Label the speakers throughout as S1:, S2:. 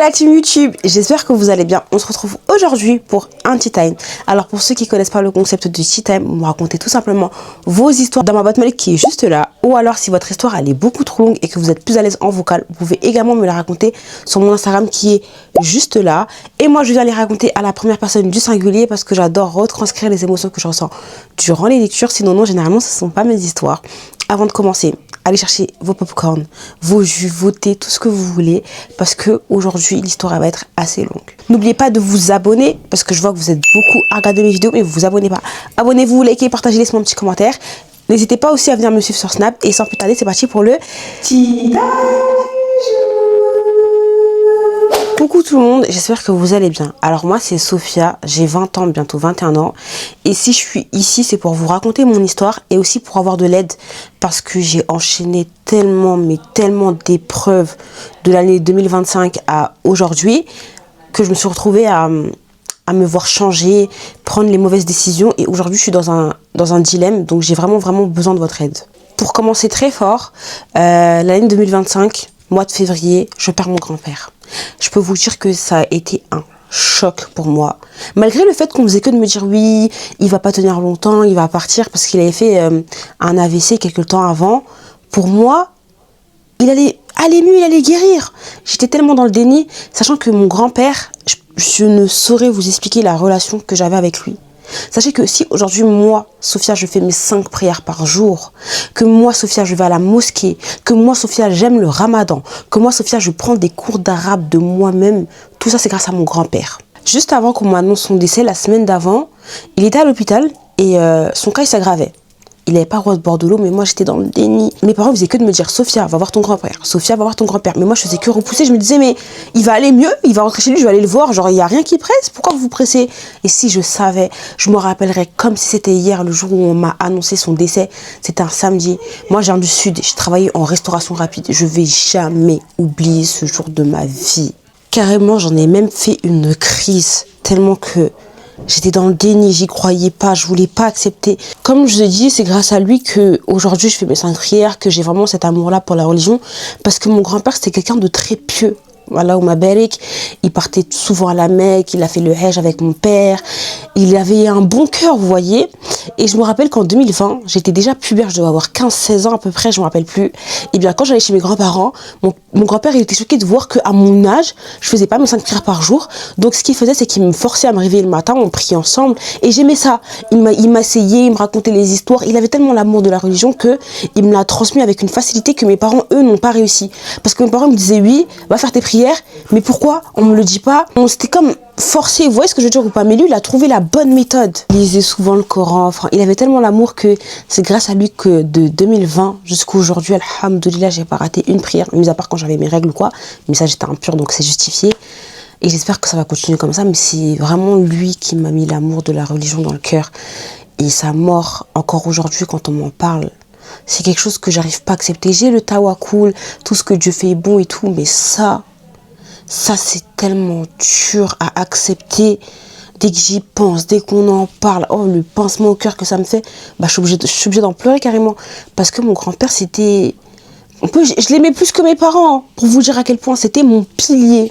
S1: la team YouTube, j'espère que vous allez bien. On se retrouve aujourd'hui pour un tea time. Alors pour ceux qui connaissent pas le concept du tea time, vous me racontez tout simplement vos histoires dans ma boîte mail qui est juste là. Ou alors si votre histoire elle est beaucoup trop longue et que vous êtes plus à l'aise en vocal, vous pouvez également me la raconter sur mon Instagram qui est juste là. Et moi je viens les raconter à la première personne du singulier parce que j'adore retranscrire les émotions que je ressens durant les lectures. Sinon non, généralement ce ne sont pas mes histoires. Avant de commencer, allez chercher vos popcorn, vos jus, vos thés, tout ce que vous voulez, parce que aujourd'hui l'histoire va être assez longue. N'oubliez pas de vous abonner, parce que je vois que vous êtes beaucoup à regarder mes vidéos, mais vous vous abonnez pas. Abonnez-vous, likez, partagez, laissez-moi un petit commentaire. N'hésitez pas aussi à venir me suivre sur Snap, et sans plus tarder, c'est parti pour le tea time. Coucou tout le monde, j'espère que vous allez bien. Alors moi c'est Sophia, j'ai 20 ans, bientôt 21 ans. Et si je suis ici, c'est pour vous raconter mon histoire et aussi pour avoir de l'aide. Parce que j'ai enchaîné tellement, mais tellement d'épreuves de l'année 2025 à aujourd'hui que je me suis retrouvée à me voir changer, prendre les mauvaises décisions. Et aujourd'hui je suis dans un dilemme, donc j'ai vraiment besoin de votre aide. Pour commencer très fort, l'année 2025, mois de février, je perds mon grand-père. Je peux vous dire que ça a été un choc pour moi. Malgré le fait qu'on faisait que de me dire oui, il va pas tenir longtemps, il va partir parce qu'il avait fait un AVC quelques temps avant. Pour moi, il allait aller mieux, il allait guérir. J'étais tellement dans le déni, sachant que mon grand-père, je ne saurais vous expliquer la relation que j'avais avec lui. Sachez que si aujourd'hui, moi, Sophia, je fais mes 5 prières par jour, que moi, Sophia, je vais à la mosquée, que moi, Sophia, j'aime le ramadan, que moi, Sophia, je prends des cours d'arabe de moi-même, tout ça, c'est grâce à mon grand-père. Juste avant qu'on m'annonce son décès, la semaine d'avant, il était à l'hôpital et son cas, il s'aggravait. Il n'avait pas le droit de boire de l'eau, mais moi j'étais dans le déni. Mes parents faisaient que de me dire Sophia, va voir ton grand-père. Sophia, va voir ton grand-père. Mais moi je faisais que repousser. Je me disais, mais il va aller mieux, il va rentrer chez lui, je vais aller le voir. Genre, il n'y a rien qui presse. Pourquoi vous vous pressez? Et si je savais, je me rappellerais comme si c'était hier, le jour où on m'a annoncé son décès. C'était un samedi. Moi, je viens du Sud, je travaillais en restauration rapide. Je vais jamais oublier ce jour de ma vie. Carrément, j'en ai même fait une crise, tellement que j'étais dans le déni, j'y croyais pas, je voulais pas accepter. Comme je vous ai dit, c'est grâce à lui que aujourd'hui je fais mes 5 prières, que j'ai vraiment cet amour-là pour la religion, parce que mon grand-père c'était quelqu'un de très pieux. Voilà, Ouma Berik, il partait souvent à la Mecque, il a fait le Hajj avec mon père, il avait un bon cœur, vous voyez. Et je me rappelle qu'en 2020, j'étais déjà pubère, je devais avoir 15-16 ans à peu près, je me rappelle plus. Et bien quand j'allais chez mes grands-parents, mon grand-père il était choqué de voir qu'à mon âge, je faisais pas mes 5 prières par jour. Donc ce qu'il faisait, c'est qu'il me forçait à me réveiller le matin, on priait ensemble, et j'aimais ça. Il m'asseyait, il me racontait les histoires, il avait tellement l'amour de la religion que il me l'a transmis avec une facilité que mes parents, eux, n'ont pas réussi. Parce que mes parents me disaient oui, va faire tes prières, mais pourquoi on me le dit pas? On s'était comme forcé, vous voyez ce que je veux dire ou pas? Mais lui, il a trouvé la bonne méthode. Il lisait souvent le Coran, enfin, il avait tellement l'amour que c'est grâce à lui que de 2020 jusqu'à aujourd'hui, alhamdoulilah, j'ai pas raté une prière, mis à part quand j'avais mes règles ou quoi, mais ça j'étais impure donc c'est justifié. Et j'espère que ça va continuer comme ça, mais c'est vraiment lui qui m'a mis l'amour de la religion dans le cœur. Et sa mort, encore aujourd'hui, quand on m'en parle, c'est quelque chose que j'arrive pas à accepter. J'ai le tawakkul, tout ce que Dieu fait est bon et tout, mais ça c'est tellement dur à accepter. Dès que j'y pense, dès qu'on en parle, oh le pincement au cœur que ça me fait, bah je suis obligée d'en pleurer carrément. Parce que mon grand-père c'était, je l'aimais plus que mes parents, hein, pour vous dire à quel point c'était mon pilier.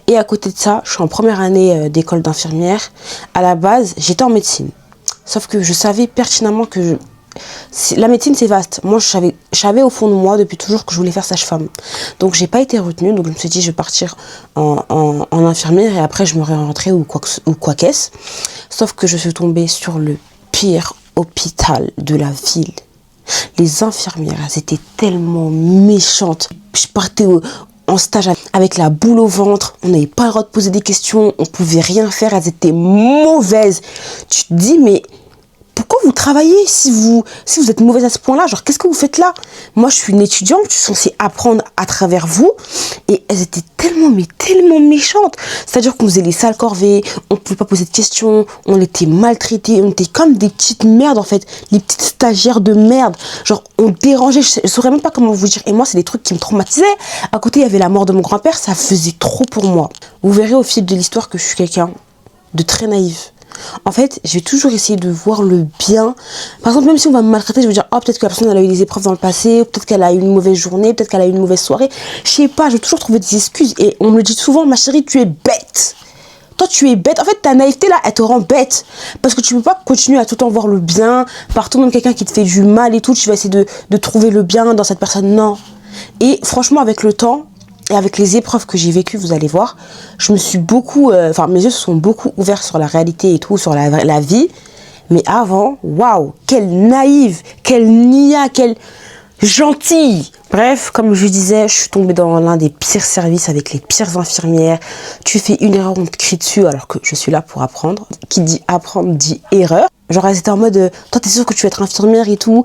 S1: Et à côté de ça, je suis en première année d'école d'infirmière. À la base, j'étais en médecine. Sauf que je savais pertinemment que la médecine c'est vaste. Moi je savais au fond de moi depuis toujours que je voulais faire sage-femme. Donc j'ai pas été retenue, donc je me suis dit je vais partir en infirmière et après je me réorienterai ou quoi qu'est-ce. Sauf que je suis tombée sur le pire hôpital de la ville. Les infirmières, elles étaient tellement méchantes. Je partais en stage avec la boule au ventre, on n'avait pas le droit de poser des questions, on pouvait rien faire, elles étaient mauvaises. Tu te dis mais pourquoi vous travaillez si vous êtes mauvaise à ce point-là? Genre, qu'est-ce que vous faites là? Moi, je suis une étudiante, je suis censée apprendre à travers vous. Et elles étaient tellement méchantes. C'est-à-dire qu'on faisait les sales corvées, on ne pouvait pas poser de questions, on était maltraités, on était comme des petites merdes, en fait. Les petites stagiaires de merde. Genre, on dérangeait, je saurais même pas comment vous dire. Et moi, c'est des trucs qui me traumatisaient. À côté, il y avait la mort de mon grand-père, ça faisait trop pour moi. Vous verrez au fil de l'histoire que je suis quelqu'un de très naïf. En fait, je vais toujours essayer de voir le bien. Par exemple, même si on va me maltraiter, je vais dire, oh, peut-être que la personne, elle a eu des épreuves dans le passé, peut-être qu'elle a eu une mauvaise journée, peut-être qu'elle a eu une mauvaise soirée. Je sais pas, je vais toujours trouver des excuses. Et on me le dit souvent, ma chérie, tu es bête. Toi, tu es bête. En fait, ta naïveté, là, elle te rend bête. Parce que tu peux pas continuer à tout le temps voir le bien. Partout, même quelqu'un qui te fait du mal et tout, tu vas essayer de trouver le bien dans cette personne. Non. Et franchement, avec le temps, et avec les épreuves que j'ai vécues, vous allez voir, je me suis beaucoup... mes yeux se sont beaucoup ouverts sur la réalité et tout, sur la vie. Mais avant, waouh, quelle naïve, quelle nia, quelle gentille. Bref, comme je disais, je suis tombée dans l'un des pires services avec les pires infirmières. Tu fais une erreur, on te crie dessus alors que je suis là pour apprendre. Qui dit apprendre dit erreur. Genre, elles étaient en mode, toi, t'es sûre que tu vas être infirmière et tout.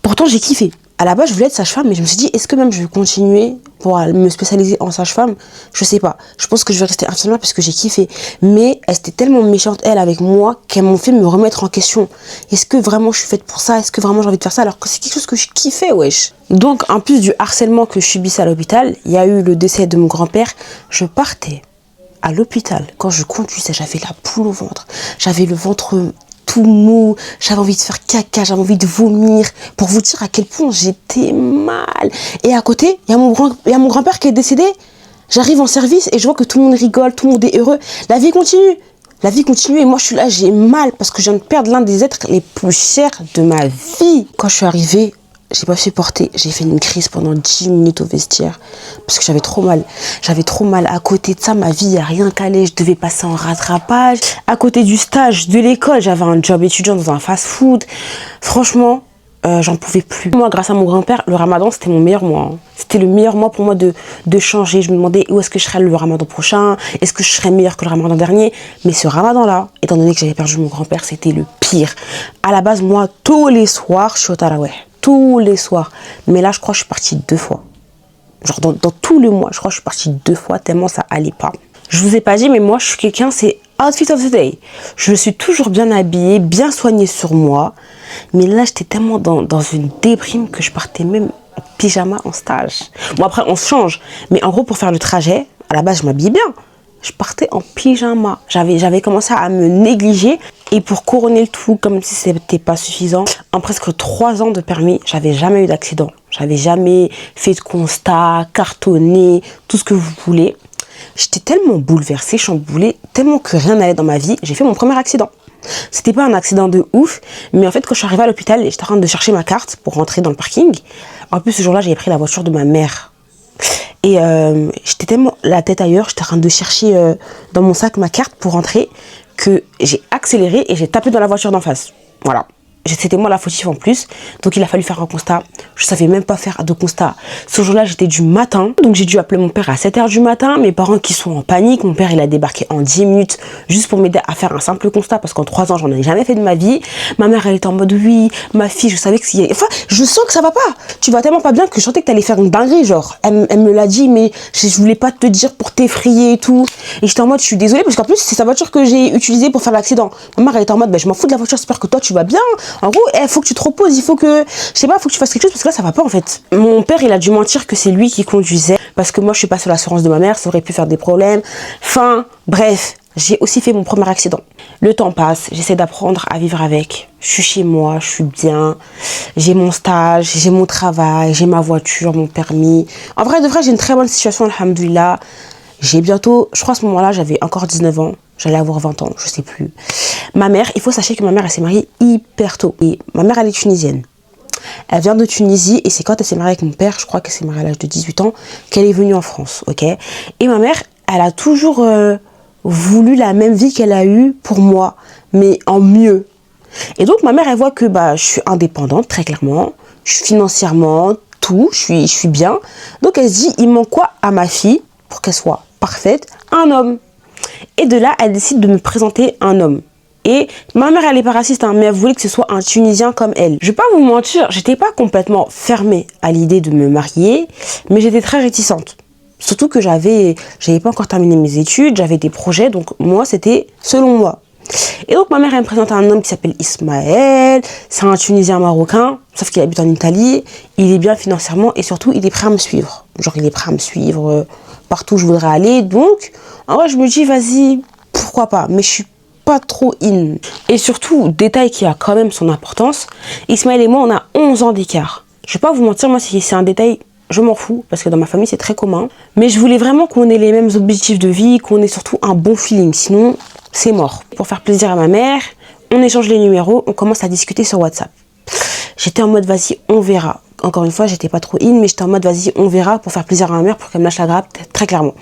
S1: Pourtant, j'ai kiffé. À la base, je voulais être sage-femme, mais je me suis dit, est-ce que même je vais continuer pour me spécialiser en sage-femme? Je sais pas. Je pense que je vais rester infirmière parce que j'ai kiffé. Mais elles étaient tellement méchantes, elles, avec moi, qu'elles m'ont fait me remettre en question. Est-ce que vraiment je suis faite pour ça? Est-ce que vraiment j'ai envie de faire ça? Alors que c'est quelque chose que je kiffais, wesh. Donc, en plus du harcèlement que je subissais à l'hôpital, il y a eu le décès de mon grand-père. Je partais à l'hôpital. Quand je conduisais, j'avais la boule au ventre. J'avais le ventre tout mou, j'avais envie de faire caca, j'avais envie de vomir, pour vous dire à quel point j'étais mal. Et à côté, il y a mon grand-père qui est décédé. J'arrive en service et je vois que tout le monde rigole, tout le monde est heureux. La vie continue. La vie continue et moi je suis là, j'ai mal parce que je viens de perdre l'un des êtres les plus chers de ma vie. Quand je suis arrivée, j'ai pas supporté, j'ai fait une crise pendant 10 minutes au vestiaire parce que j'avais trop mal. J'avais trop mal. À côté de ça, ma vie, y a rien qu'allait. Je devais passer en rattrapage. À côté du stage de l'école, j'avais un job étudiant dans un fast-food. Franchement, j'en pouvais plus. Moi, grâce à mon grand-père, le ramadan, c'était mon meilleur mois. Hein. C'était le meilleur mois pour moi de changer. Je me demandais où est-ce que je serais le ramadan prochain. Est-ce que je serais meilleure que le ramadan dernier? Mais ce ramadan-là, étant donné que j'avais perdu mon grand-père, c'était le pire. À la base, moi, tous les soirs, je suis au taraweh. Tous les soirs. Mais là, je crois que je suis partie 2 fois. Genre, dans tout le mois, je crois que je suis partie 2 fois tellement ça allait pas. Je vous ai pas dit, mais moi, je suis quelqu'un, c'est outfit of the day. Je suis toujours bien habillée, bien soignée sur moi. Mais là, j'étais tellement dans une déprime que je partais même en pyjama en stage. Bon, après, on se change. Mais en gros, pour faire le trajet, à la base, je m'habillais bien. Je partais en pyjama. J'avais commencé à me négliger. Et pour couronner le tout, comme si c'était pas suffisant, en presque 3 ans de permis, j'avais jamais eu d'accident. J'avais jamais fait de constat, cartonné, tout ce que vous voulez. J'étais tellement bouleversée, chamboulée, tellement que rien n'allait dans ma vie. J'ai fait mon premier accident. C'était pas un accident de ouf, mais en fait, quand je suis arrivée à l'hôpital, j'étais en train de chercher ma carte pour rentrer dans le parking. En plus, ce jour-là, j'avais pris la voiture de ma mère. Et j'étais tellement la tête ailleurs, j'étais en train de chercher dans mon sac ma carte pour rentrer, que j'ai accéléré et j'ai tapé dans la voiture d'en face. Voilà. C'était moi la fautive en plus, donc il a fallu faire un constat. Je savais même pas faire de constat. Ce jour-là, j'étais du matin, donc j'ai dû appeler mon père à 7h du matin. Mes parents qui sont en panique, mon père il a débarqué en 10 minutes juste pour m'aider à faire un simple constat parce qu'en 3 ans, j'en ai jamais fait de ma vie. Ma mère elle était en mode oui, ma fille, je savais que si... Enfin, je sens que ça va pas. Tu vas tellement pas bien que je sentais que t'allais faire une dinguerie, genre. Elle me l'a dit, mais je voulais pas te dire pour t'effrayer et tout. Et j'étais en mode, je suis désolée parce qu'en plus, c'est sa voiture que j'ai utilisée pour faire l'accident. Ma mère elle était en mode, je m'en fous de la voiture, j'espère que toi tu vas bien. En gros, il faut que tu te reposes, il faut que, je sais pas, faut que tu fasses quelque chose parce que là ça va pas en fait. Mon père il a dû mentir que c'est lui qui conduisait parce que moi je suis pas sur l'assurance de ma mère, ça aurait pu faire des problèmes. Enfin, bref, j'ai aussi fait mon premier accident. Le temps passe, j'essaie d'apprendre à vivre avec. Je suis chez moi, je suis bien, j'ai mon stage, j'ai mon travail, j'ai ma voiture, mon permis. En vrai de vrai, j'ai une très bonne situation, alhamdoulilah. J'ai bientôt, je crois à ce moment-là, j'avais encore 19 ans. J'allais avoir 20 ans, je sais plus. Ma mère, il faut sachez que ma mère, elle s'est mariée hyper tôt. Et ma mère, elle est tunisienne. Elle vient de Tunisie et c'est quand elle s'est mariée avec mon père, je crois qu'elle s'est mariée à l'âge de 18 ans, qu'elle est venue en France, ok? Et ma mère, elle a toujours voulu la même vie qu'elle a eue pour moi, mais en mieux. Et donc, ma mère, elle voit que je suis indépendante, très clairement. Je suis financièrement, tout, je suis bien. Donc, elle se dit, il manque quoi à ma fille pour qu'elle soit parfaite? Un homme. Et de là, elle décide de me présenter un homme. Et ma mère, elle est pas raciste, hein, mais elle voulait que ce soit un Tunisien comme elle. Je vais pas vous mentir, j'étais pas complètement fermée à l'idée de me marier, mais j'étais très réticente. Surtout que j'avais pas encore terminé mes études, j'avais des projets, donc moi, c'était selon moi. Et donc ma mère, elle me présente un homme qui s'appelle Ismaël, c'est un Tunisien marocain, sauf qu'il habite en Italie, il est bien financièrement et surtout, il est prêt à me suivre. Genre, il est prêt à me suivre partout où je voudrais aller, donc... En vrai, je me dis, vas-y, pourquoi pas. Mais je suis pas trop in. Et surtout, détail qui a quand même son importance, Ismaël et moi, on a 11 ans d'écart. Je vais pas vous mentir, moi, si c'est un détail, je m'en fous, parce que dans ma famille, c'est très commun. Mais je voulais vraiment qu'on ait les mêmes objectifs de vie, qu'on ait surtout un bon feeling, sinon, c'est mort. Pour faire plaisir à ma mère, on échange les numéros, on commence à discuter sur WhatsApp. J'étais en mode, vas-y, on verra. Encore une fois, j'étais pas trop in, mais j'étais en mode, vas-y, on verra, pour faire plaisir à ma mère, pour qu'elle me lâche la grappe, très clairement.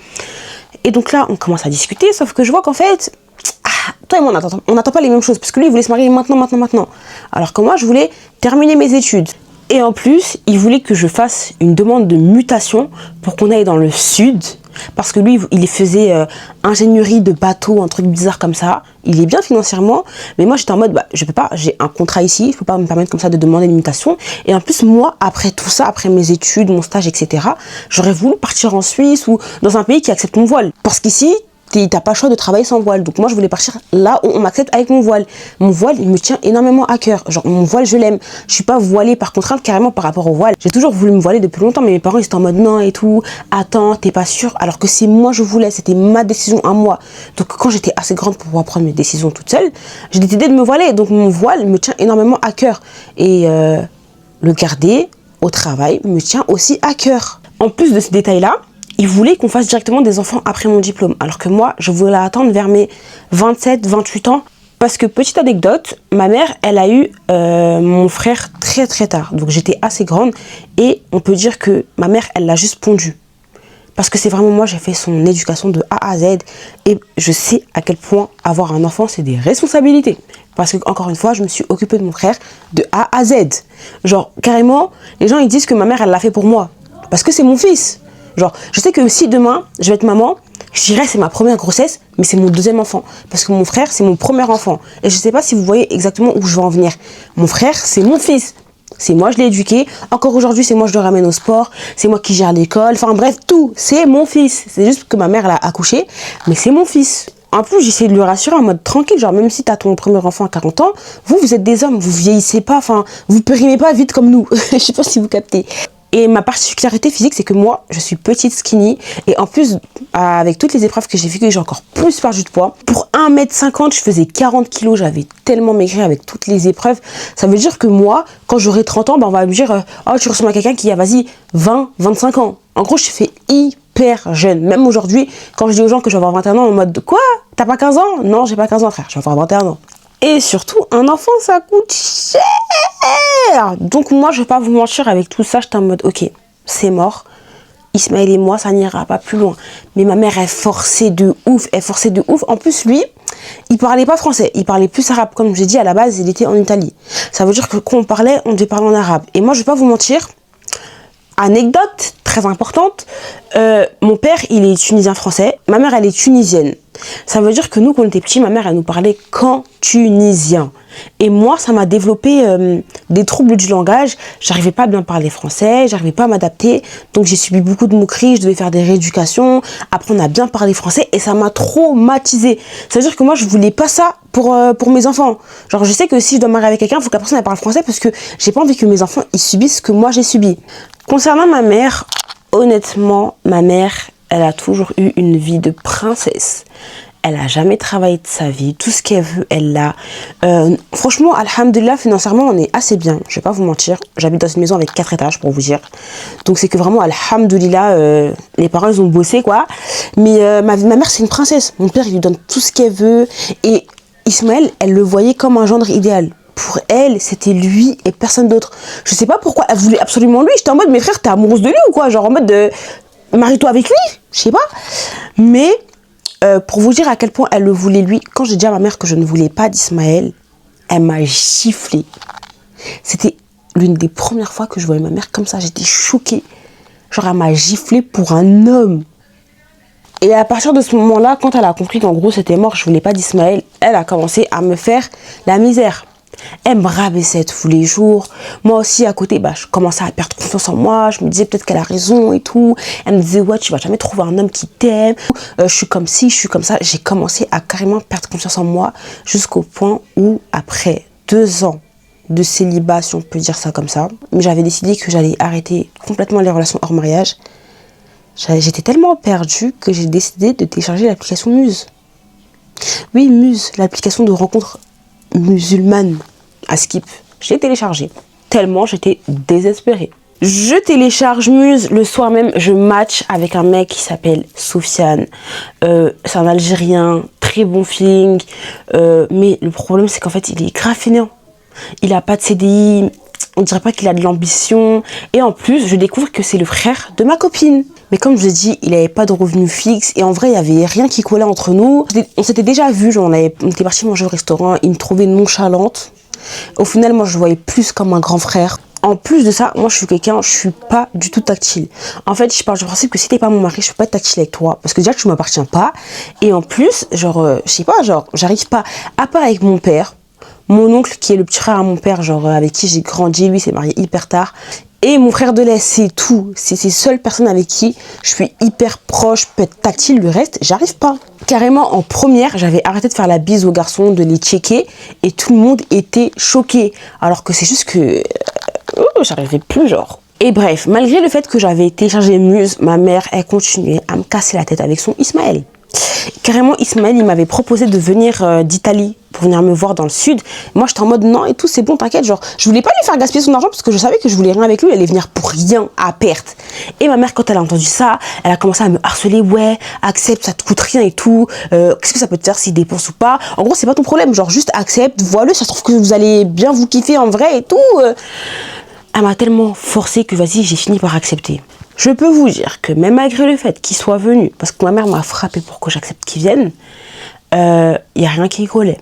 S1: Et donc là, on commence à discuter, sauf que je vois qu'en fait, toi et moi, on n'attend pas les mêmes choses, parce que lui, il voulait se marier maintenant. Alors que moi, je voulais terminer mes études. Et en plus, il voulait que je fasse une demande de mutation pour qu'on aille dans le sud, parce que lui, il faisait ingénierie de bateau, un truc bizarre comme ça. Il est bien financièrement, mais moi, j'étais en mode, bah, je peux pas, j'ai un contrat ici, je peux pas me permettre comme ça de demander une mutation. Et en plus, moi, après tout ça, après mes études, mon stage, etc., j'aurais voulu partir en Suisse ou dans un pays qui accepte mon voile. Parce qu'ici, t'as pas le choix de travailler sans voile. Donc moi, je voulais partir là où on m'accepte avec mon voile. Mon voile, il me tient énormément à cœur. Genre, mon voile, je l'aime. Je suis pas voilée par contrainte carrément par rapport au voile. J'ai toujours voulu me voiler depuis longtemps, mais mes parents, ils étaient en mode non et tout. Attends, t'es pas sûre. Alors que c'est moi, je voulais. C'était ma décision à moi. Donc quand j'étais assez grande pour pouvoir prendre mes décisions toute seule, j'ai décidé de me voiler. Donc mon voile me tient énormément à cœur. Et le garder au travail me tient aussi à cœur. En plus de ce détail-là, il voulait qu'on fasse directement des enfants après mon diplôme. Alors que moi, je voulais attendre vers mes 27, 28 ans. Parce que, petite anecdote, ma mère, elle a eu mon frère très très tard. Donc j'étais assez grande. Et on peut dire que ma mère, elle l'a juste pondu. Parce que c'est vraiment moi, j'ai fait son éducation de A à Z. Et je sais à quel point avoir un enfant, c'est des responsabilités. Parce que, encore une fois, je me suis occupée de mon frère de A à Z. Genre, carrément, les gens, ils disent que ma mère, elle l'a fait pour moi. Parce que c'est mon fils. Genre, je sais que si demain, je vais être maman, je dirais c'est ma première grossesse, mais c'est mon deuxième enfant. Parce que mon frère, c'est mon premier enfant. Et je sais pas si vous voyez exactement où je veux en venir. Mon frère, c'est mon fils. C'est moi, je l'ai éduqué. Encore aujourd'hui, c'est moi, je le ramène au sport. C'est moi qui gère l'école. Enfin bref, tout. C'est mon fils. C'est juste que ma mère l'a accouché, mais c'est mon fils. En plus, j'essaie de le rassurer en mode tranquille. Genre, même si t'as ton premier enfant à 40 ans, vous êtes des hommes. Vous vieillissez pas. Enfin, vous périmez pas vite comme nous. Je sais pas si vous captez. Et ma particularité physique, c'est que moi, je suis petite, skinny. Et en plus, avec toutes les épreuves que j'ai vécues, j'ai encore plus perdu de poids. Pour 1m50, je faisais 40 kilos. J'avais tellement maigri avec toutes les épreuves. Ça veut dire que moi, quand j'aurai 30 ans, on va me dire « Oh, tu ressembles à quelqu'un qui a, vas-y, 20, 25 ans. » En gros, je fais hyper jeune. Même aujourd'hui, quand je dis aux gens que je vais avoir 21 ans, en mode « Quoi? T'as pas 15 ans ?» Non, j'ai pas 15 ans, frère. Je vais avoir 21 ans. Et surtout, un enfant, ça coûte cher. Donc moi, je vais pas vous mentir, avec tout ça, j'étais en mode, ok, c'est mort. Ismaël et moi, ça n'ira pas plus loin. Mais ma mère, elle forçait de ouf. En plus, lui, il parlait pas français. Il parlait plus arabe. Comme j'ai dit, à la base, il était en Italie. Ça veut dire que quand on parlait, on devait parler en arabe. Et moi, je vais pas vous mentir, anecdote très importante, mon père, il est tunisien-français. Ma mère, elle est tunisienne. Ça veut dire que nous, quand on était petits, ma mère, elle nous parlait qu'en tunisien. Et moi, ça m'a développé des troubles du langage. J'arrivais pas à bien parler français, j'arrivais pas à m'adapter. Donc, j'ai subi beaucoup de moqueries, je devais faire des rééducations, apprendre à bien parler français. Et ça m'a traumatisée. Ça veut dire que moi, je voulais pas ça pour mes enfants. Genre, je sais que si je dois me marier avec quelqu'un, il faut que la personne elle parle français parce que j'ai pas envie que mes enfants, ils subissent ce que moi, j'ai subi. Concernant ma mère, honnêtement, ma mère, elle a toujours eu une vie de princesse. Elle a jamais travaillé de sa vie. Tout ce qu'elle veut, elle l'a. Franchement, alhamdoulilah, financièrement, on est assez bien. Je vais pas vous mentir. J'habite dans une maison avec 4 étages, pour vous dire. Donc, c'est que vraiment, alhamdoulilah, les parents, ils ont bossé, quoi. Mais ma mère, c'est une princesse. Mon père, il lui donne tout ce qu'elle veut. Et Ismaël, elle le voyait comme un gendre idéal. Pour elle, c'était lui et personne d'autre. Je sais pas pourquoi elle voulait absolument lui. J'étais en mode, mais frère, t'es amoureuse de lui ou quoi? Genre en mode de marie-toi avec lui. Je sais pas. Mais pour vous dire à quel point elle le voulait lui, quand j'ai dit à ma mère que je ne voulais pas d'Ismaël, elle m'a giflé. C'était l'une des premières fois que je voyais ma mère comme ça. J'étais choquée. Genre, elle m'a giflé pour un homme. Et à partir de ce moment-là, quand elle a compris qu'en gros c'était mort, je voulais pas d'Ismaël, elle a commencé à me faire la misère. Elle me rabaissait tous les jours. Moi aussi, à côté, je commençais à perdre confiance en moi. Je me disais peut-être qu'elle a raison et tout. Elle me disait, ouais, tu vas jamais trouver un homme qui t'aime. Je suis comme ci, je suis comme ça. J'ai commencé à carrément perdre confiance en moi jusqu'au point où, après 2 ans de célibat, si on peut dire ça comme ça, mais j'avais décidé que j'allais arrêter complètement les relations hors mariage. J'étais tellement perdue que j'ai décidé de télécharger l'application Muse. Oui, Muse, l'application de rencontre musulmane à Skip. Je l'ai téléchargée. Tellement j'étais désespérée. Je télécharge Muse, le soir même, je match avec un mec qui s'appelle Sofiane. C'est un Algérien, très bon feeling. Mais le problème, c'est qu'en fait, il est grave fainéant. Il a pas de CDI, on dirait pas qu'il a de l'ambition. Et en plus, je découvre que c'est le frère de ma copine. Mais comme je vous ai dit, il avait pas de revenu fixe. Et en vrai, il y avait rien qui collait entre nous. On s'était déjà vu, genre, on était parti manger au restaurant. Il me trouvait nonchalante. Au final, moi, je le voyais plus comme un grand frère. En plus de ça, moi je suis pas du tout tactile. En fait, je pars du principe que si t'es pas mon mari, je peux pas être tactile avec toi. Parce que déjà, tu m'appartiens pas. Et en plus, genre, je sais pas, genre, j'arrive pas. À part avec mon père, mon oncle qui est le petit frère à mon père, genre, avec qui j'ai grandi, lui s'est marié hyper tard. Et mon frère de lait, c'est tout. C'est ces seules personnes avec qui je suis hyper proche, peut être tactile. Le reste, j'arrive pas. Carrément, en première, j'avais arrêté de faire la bise aux garçons, de les checker. Et tout le monde était choqué. Alors que c'est juste que... j'arrivais plus, genre. Et bref, malgré le fait que j'avais téléchargé Muse, ma mère, elle continuait à me casser la tête avec son Ismaël. Carrément, Ismaël, il m'avait proposé de venir d'Italie pour venir me voir dans le sud. Moi, j'étais en mode non et tout, c'est bon, t'inquiète. Genre, je voulais pas lui faire gaspiller son argent parce que je savais que je voulais rien avec lui. Elle allait venir pour rien, à perte. Et ma mère, quand elle a entendu ça, elle a commencé à me harceler. Ouais, accepte, ça te coûte rien et tout. Qu'est-ce que ça peut te faire s'il dépense ou pas? En gros, c'est pas ton problème. Genre, juste accepte, vois-le. Ça se trouve que vous allez bien vous kiffer en vrai et tout. Elle m'a tellement forcé que vas-y, j'ai fini par accepter. Je peux vous dire que même malgré le fait qu'il soit venu, parce que ma mère m'a frappé pour que j'accepte qu'il vienne, il n'y a rien qui collait.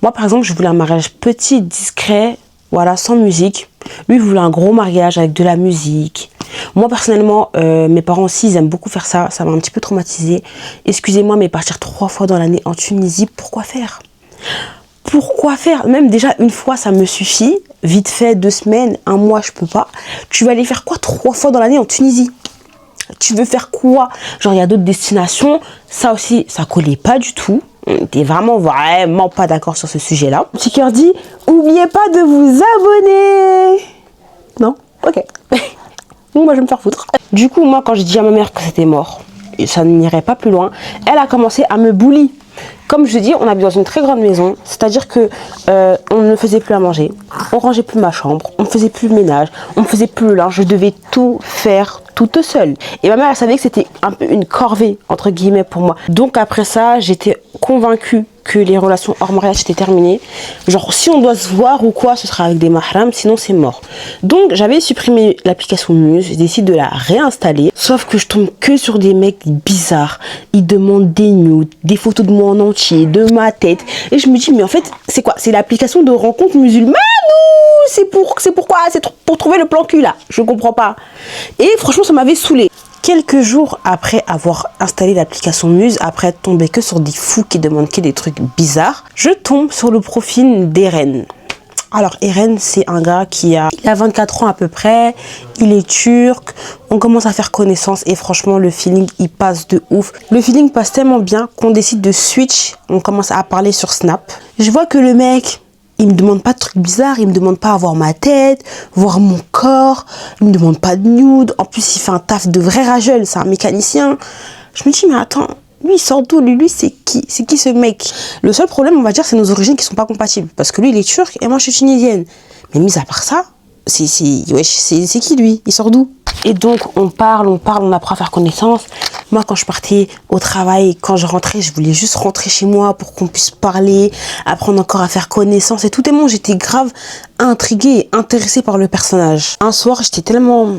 S1: Moi, par exemple, je voulais un mariage petit, discret, voilà, sans musique. Lui, il voulait un gros mariage avec de la musique. Moi, personnellement, mes parents aussi, ils aiment beaucoup faire ça. Ça m'a un petit peu traumatisée. Excusez-moi, mais partir 3 fois dans l'année en Tunisie, pourquoi faire? Pourquoi faire? Même déjà une fois, ça me suffit. Vite fait, 2 semaines, 1 mois, je peux pas. Tu vas aller faire quoi 3 fois dans l'année en Tunisie? Tu veux faire quoi? Genre, il y a d'autres destinations. Ça aussi, ça collait pas du tout. On était vraiment pas d'accord sur ce sujet-là. Petit cœur dit, oubliez pas de vous abonner. Non? Ok. Donc, moi, je vais me faire foutre. Du coup, moi, quand j'ai dit à ma mère que c'était mort, et ça n'irait pas plus loin, elle a commencé à me bully. Comme je dis, on habite dans une très grande maison, c'est-à-dire que on ne faisait plus à manger, on rangeait plus ma chambre, on ne faisait plus le ménage, on ne faisait plus le linge, je devais tout faire toute seule. Et ma mère, elle savait que c'était un peu une corvée, entre guillemets, pour moi. Donc après ça, j'étais convaincue que les relations hors mariage étaient terminées. Genre, si on doit se voir ou quoi, ce sera avec des mahrams, sinon c'est mort. Donc, j'avais supprimé l'application Muse, j'ai décidé de la réinstaller. Sauf que je tombe que sur des mecs bizarres. Ils demandent des nudes, des photos de moi en entier, de ma tête. Et je me dis, mais en fait, c'est quoi? C'est l'application de rencontre musulmane ou c'est pourquoi? C'est pour trouver le plan cul, là. Je comprends pas. Et franchement, ça m'avait saoulée. Quelques jours après avoir installé l'application Muse, après être tombé que sur des fous qui demandent que des trucs bizarres, je tombe sur le profil d'Eren. Alors Eren, c'est un gars il a 24 ans à peu près, il est turc, on commence à faire connaissance et franchement le feeling il passe de ouf. Le feeling passe tellement bien qu'on décide de switch, on commence à parler sur Snap. Je vois que le mec, il me demande pas de trucs bizarres, il me demande pas à voir ma tête, voir mon corps, il me demande pas de nude. En plus, il fait un taf de vrai rageux, c'est un mécanicien. Je me dis, mais attends, lui, il sort d'où? Lui, c'est qui? C'est qui ce mec? Le seul problème, on va dire, c'est nos origines qui sont pas compatibles. Parce que lui, il est turc et moi, je suis tunisienne. Mais mis à part ça, c'est qui lui? Il sort d'où? Et donc, on parle, on apprend à faire connaissance. Moi, quand je partais au travail, quand je rentrais, je voulais juste rentrer chez moi pour qu'on puisse parler, apprendre encore à faire connaissance et tout. Tellement j'étais grave intriguée et intéressée par le personnage. Un soir, j'étais tellement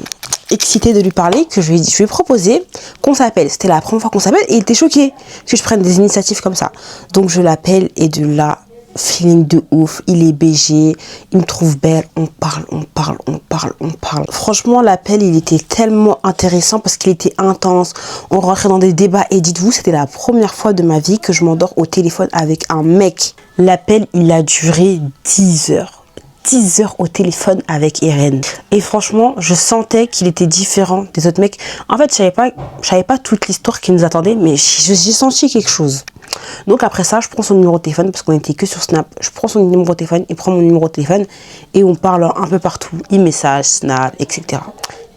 S1: excitée de lui parler que je lui ai proposé qu'on s'appelle. C'était la première fois qu'on s'appelle et il était choqué que je prenne des initiatives comme ça. Donc, je l'appelle et de là, feeling de ouf, il est BG, il me trouve belle, on parle. Franchement, l'appel, il était tellement intéressant parce qu'il était intense, on rentrait dans des débats et dites-vous, c'était la première fois de ma vie que je m'endors au téléphone avec un mec. L'appel, il a duré 10 heures. 10 heures au téléphone avec Eren. Et franchement, je sentais qu'il était différent des autres mecs. En fait, je savais pas toute l'histoire qui nous attendait, mais j'ai senti quelque chose. Donc après ça, je prends son numéro de téléphone parce qu'on était que sur Snap. Je prends son numéro de téléphone, il prend mon numéro de téléphone et on parle un peu partout. Il message, Snap, etc.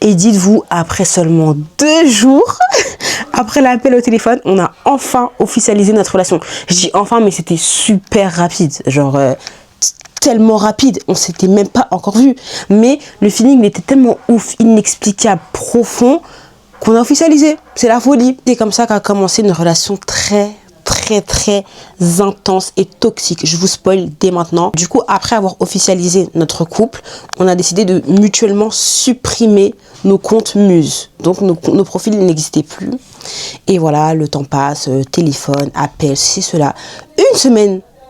S1: Et dites-vous, après seulement 2 jours, après l'appel au téléphone, on a enfin officialisé notre relation. Je dis enfin, mais c'était super rapide. Genre, tellement rapide. On s'était même pas encore vu. Mais le feeling, il était tellement ouf, inexplicable, profond, qu'on a officialisé. C'est la folie. C'est comme ça qu'a commencé une relation très intense et toxique. Je vous spoil dès maintenant. Du coup, après avoir officialisé notre couple, on a décidé de mutuellement supprimer nos comptes Muse. Donc nos profils n'existaient plus. Et voilà, le temps passe, téléphone, appel, c'est cela.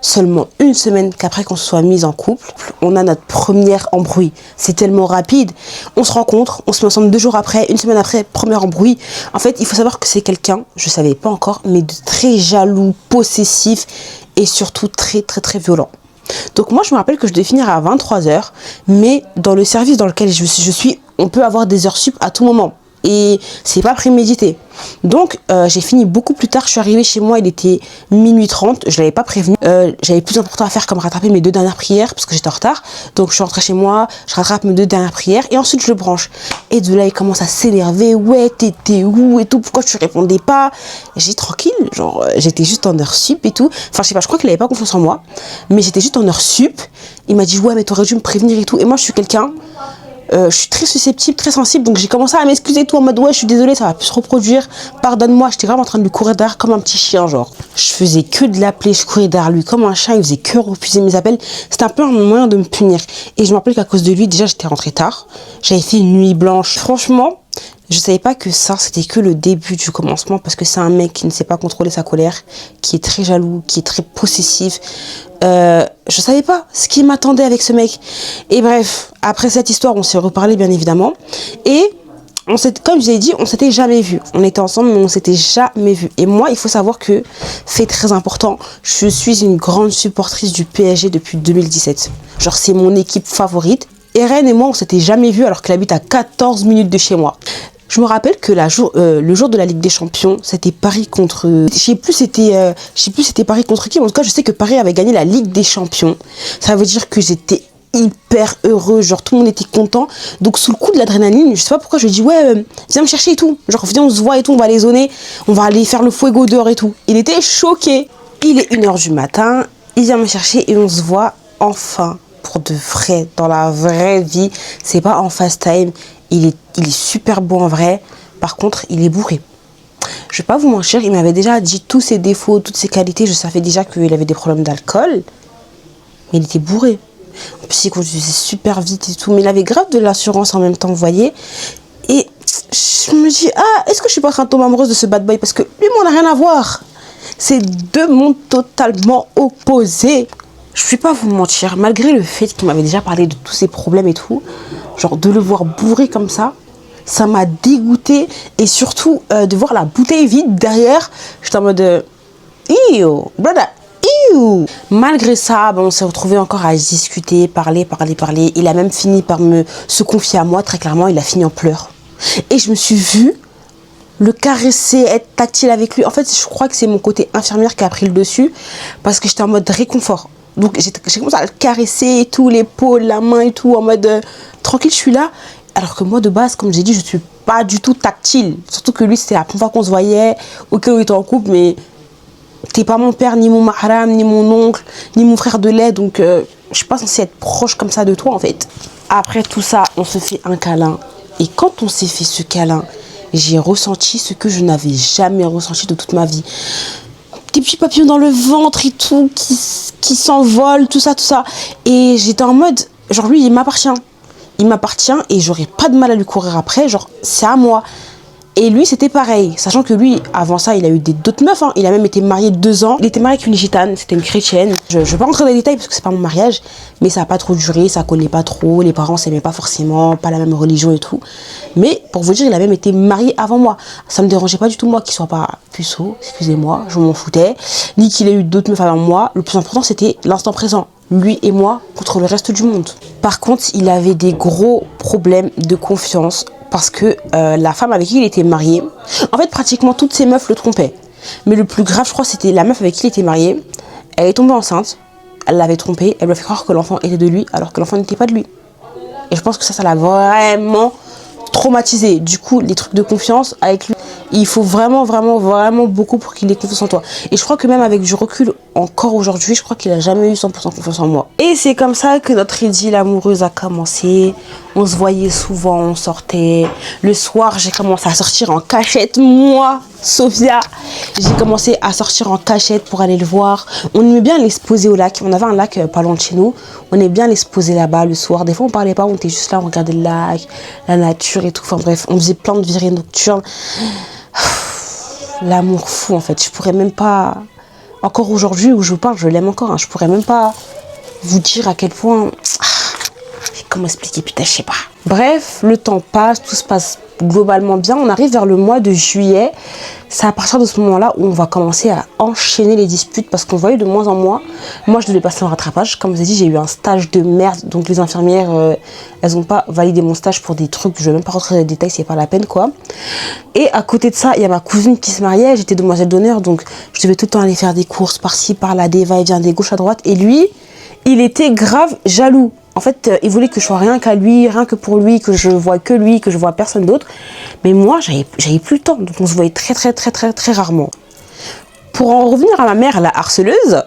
S1: Seulement une semaine qu'après qu'on se soit mis en couple, on a notre première embrouille. C'est tellement rapide. On se rencontre, on se met ensemble 2 jours après, une semaine après, première embrouille. En fait, il faut savoir que c'est quelqu'un, je savais pas encore, mais de très jaloux, possessif et surtout très violent. Donc moi, je me rappelle que je devais finir à 23h, mais dans le service dans lequel je suis, on peut avoir des heures sup à tout moment. Et c'est pas prémédité. Donc j'ai fini beaucoup plus tard. Je suis arrivée chez moi, il était minuit 30. Je l'avais pas prévenu. J'avais plus important à faire comme rattraper mes 2 dernières prières parce que j'étais en retard. Donc je suis rentrée chez moi, je rattrape mes 2 dernières prières et ensuite je le branche. Et de là il commence à s'énerver. Ouais, t'étais où et tout, pourquoi tu répondais pas? J'ai dit tranquille, genre j'étais juste en heure sup et tout. Enfin je sais pas, je crois qu'il avait pas confiance en moi, mais j'étais juste en heure sup. Il m'a dit ouais mais t'aurais dû me prévenir et tout. Et moi je suis quelqu'un, je suis très susceptible, très sensible, donc j'ai commencé à m'excuser tout en mode ouais je suis désolée, ça va plus se reproduire, pardonne-moi. J'étais vraiment en train de lui courir derrière comme un petit chien, genre je faisais que de l'appeler, je courais derrière lui comme un chat, il faisait que refuser mes appels. C'était un peu un moyen de me punir. Et je me rappelle qu'à cause de lui, déjà j'étais rentrée tard, j'avais fait une nuit blanche. Franchement, je savais pas que ça c'était que le début du commencement, parce que c'est un mec qui ne sait pas contrôler sa colère, qui est très jaloux, qui est très possessif. Je savais pas ce qui m'attendait avec ce mec. Et bref, après cette histoire, on s'est reparlé bien évidemment. Et comme je vous ai dit, on s'était jamais vu. On était ensemble, mais on s'était jamais vu. Et moi, il faut savoir que, fait très important, je suis une grande supportrice du PSG depuis 2017. Genre, c'est mon équipe favorite. Eren et moi, on s'était jamais vu alors qu'elle habite à 14 minutes de chez moi. Je me rappelle que le jour de la Ligue des Champions, c'était Paris contre... Je sais plus c'était Paris contre qui, mais en tout cas, je sais que Paris avait gagné la Ligue des Champions. Ça veut dire que j'étais hyper heureux, genre tout le monde était content. Donc sous le coup de l'adrénaline, je sais pas pourquoi, je lui dis ouais, viens me chercher et tout. Genre viens, on se voit et tout, on va aller zoner, on va aller faire le fuego dehors et tout. Il était choqué. Il est 1h du matin, il vient me chercher et on se voit enfin. Pour de vrai, dans la vraie vie, c'est pas en fast time. Il est super beau en vrai. Par contre, il est bourré. Je vais pas vous mentir, il m'avait déjà dit tous ses défauts, toutes ses qualités. Je savais déjà qu'il avait des problèmes d'alcool. Mais il était bourré. En plus, il conduisait super vite et tout. Mais il avait grave de l'assurance en même temps, vous voyez. Et je me dis, est-ce que je suis pas en train de tomber amoureuse de ce bad boy? Parce que lui, moi, on n'a rien à voir. C'est 2 mondes totalement opposés. Je ne vais pas vous mentir, malgré le fait qu'il m'avait déjà parlé de tous ses problèmes et tout, genre de le voir bourré comme ça m'a dégoûté. Et surtout, de voir la bouteille vide derrière, j'étais en mode ew, brother, ew. Malgré ça, on s'est retrouvés encore à discuter, parler. Il a même fini par se confier à moi, très clairement, il a fini en pleurs. Et je me suis vue le caresser, être tactile avec lui. En fait, je crois que c'est mon côté infirmière qui a pris le dessus, parce que j'étais en mode réconfort. Donc j'ai commencé à le caresser et tout, l'épaule, la main et tout, en mode tranquille, je suis là. Alors que moi de base, comme j'ai dit, je suis pas du tout tactile. Surtout que lui, c'était la première fois qu'on se voyait. Ok, on était en couple, mais t'es pas mon père, ni mon mahram, ni mon oncle, ni mon frère de lait. Donc je suis pas censée être proche comme ça de toi en fait. Après tout ça, on se fait un câlin. Et quand on s'est fait ce câlin, j'ai ressenti ce que je n'avais jamais ressenti de toute ma vie. Des petits papillons dans le ventre et tout, qui s'envolent, tout ça. Et j'étais en mode, genre lui, il m'appartient. Il m'appartient et j'aurais pas de mal à lui courir après, genre c'est à moi. Et lui, c'était pareil. Sachant que lui, avant ça, il a eu d'autres meufs. Il a même été marié 2 ans. Il était marié avec une gitane, c'était une chrétienne. Je vais pas rentrer dans les détails parce que c'est pas mon mariage. Mais ça a pas trop duré, ça collait pas trop. Les parents s'aimaient pas forcément, pas la même religion et tout. Mais pour vous dire, il a même été marié avant moi. Ça me dérangeait pas du tout, moi, qu'il soit pas puceau, excusez-moi, je m'en foutais. Ni qu'il ait eu d'autres meufs avant moi. Le plus important, c'était l'instant présent. Lui et moi contre le reste du monde. Par contre, il avait des gros problèmes de confiance. Parce que la femme avec qui il était marié, en fait pratiquement toutes ses meufs le trompaient. Mais le plus grave, je crois, c'était la meuf avec qui il était marié. Elle est tombée enceinte, elle l'avait trompé, elle lui a fait croire que l'enfant était de lui alors que l'enfant n'était pas de lui. Et je pense que ça l'a vraiment traumatisé. Du coup, les trucs de confiance avec lui, il faut vraiment, vraiment, vraiment beaucoup pour qu'il ait confiance en toi. Et je crois que même avec du recul, encore aujourd'hui, je crois qu'il a jamais eu 100% confiance en moi. Et c'est comme ça que notre idylle amoureuse a commencé. On se voyait souvent, on sortait. Le soir, j'ai commencé à sortir en cachette. Moi, Sophia, j'ai commencé à sortir en cachette pour aller le voir. On aimait bien aller se poser au lac. On avait un lac pas loin de chez nous. On aimait bien aller se poser là-bas le soir. Des fois, on parlait pas, on était juste là, on regardait le lac, la nature et tout. Enfin bref, on faisait plein de virées nocturnes. L'amour fou, en fait. Je pourrais même pas... Encore aujourd'hui où je vous parle, je l'aime encore. Hein. Je pourrais même pas vous dire à quel point... Comment expliquer, putain, je sais pas. Bref, le temps passe, tout se passe globalement bien. On arrive vers le mois de juillet. C'est à partir de ce moment-là où on va commencer à enchaîner les disputes parce qu'on voyait de moins en moins. Moi, je devais passer en rattrapage. Comme je vous ai dit, j'ai eu un stage de merde. Donc, les infirmières, elles n'ont pas validé mon stage pour des trucs. Je vais même pas rentrer dans les détails, c'est pas la peine, quoi. Et à côté de ça, il y a ma cousine qui se mariait. J'étais demoiselle d'honneur. Donc, je devais tout le temps aller faire des courses par-ci, par-là, des va-et-vient, des gauche à droite. Et lui, il était grave jaloux. En fait, il voulait que je sois rien qu'à lui, rien que pour lui, que je vois que lui, que je vois personne d'autre. Mais moi, j'avais plus le temps. Donc, on se voyait très rarement. Pour en revenir à ma mère, la harceleuse,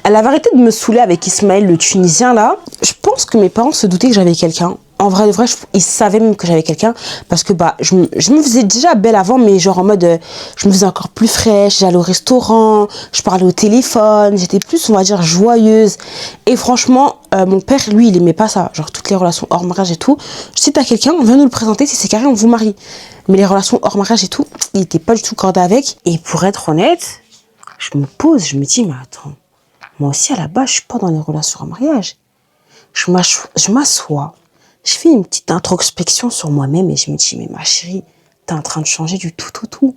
S1: elle avait arrêté de me saouler avec Ismaël, le Tunisien, là. Je pense que mes parents se doutaient que j'avais quelqu'un. En vrai, de vrai, ils savaient même que j'avais quelqu'un parce que je me faisais déjà belle avant, mais genre en mode, je me faisais encore plus fraîche, j'allais au restaurant, je parlais au téléphone, j'étais plus, on va dire, joyeuse. Et franchement, mon père, lui, il aimait pas ça, genre toutes les relations hors mariage et tout. Si t'as quelqu'un, on vient nous le présenter, si c'est carré, on vous marie. Mais les relations hors mariage et tout, il était pas du tout cordé avec. Et pour être honnête, je me pose, je me dis, mais attends, moi aussi à la base, je suis pas dans les relations hors mariage. Je m'assois. Je fais une petite introspection sur moi-même et je me dis, mais ma chérie, t'es en train de changer du tout.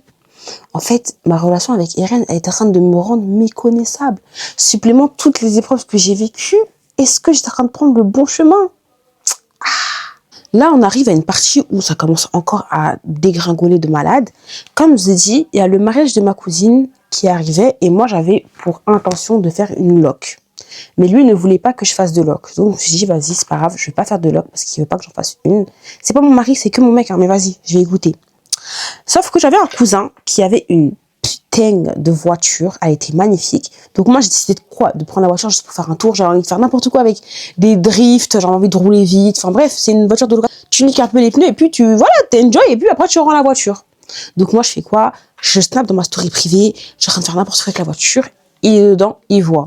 S1: En fait, ma relation avec Irène, elle est en train de me rendre méconnaissable. Supplément toutes les épreuves que j'ai vécues, est-ce que j'étais en train de prendre le bon chemin? Là, on arrive à une partie où ça commence encore à dégringoler de malade. Comme je vous ai dit, il y a le mariage de ma cousine qui arrivait et moi, j'avais pour intention de faire une loc. Mais lui ne voulait pas que je fasse de loc. Donc, je me suis dit, vas-y, c'est pas grave, je vais pas faire de loc parce qu'il veut pas que j'en fasse une. C'est pas mon mari, c'est que mon mec, hein, mais vas-y, je vais écouter. Sauf que j'avais un cousin qui avait une putain de voiture, elle était magnifique. Donc moi, j'ai décidé de quoi? De prendre la voiture juste pour faire un tour. J'avais envie de faire n'importe quoi avec des drifts, j'avais envie de rouler vite. Enfin bref, c'est une voiture de location. Tu niques un peu les pneus et puis t'enjoy et puis après tu rends la voiture. Donc moi, je fais quoi? Je snap dans ma story privée, je suis en train de faire n'importe quoi avec la voiture. Et dedans, il voit.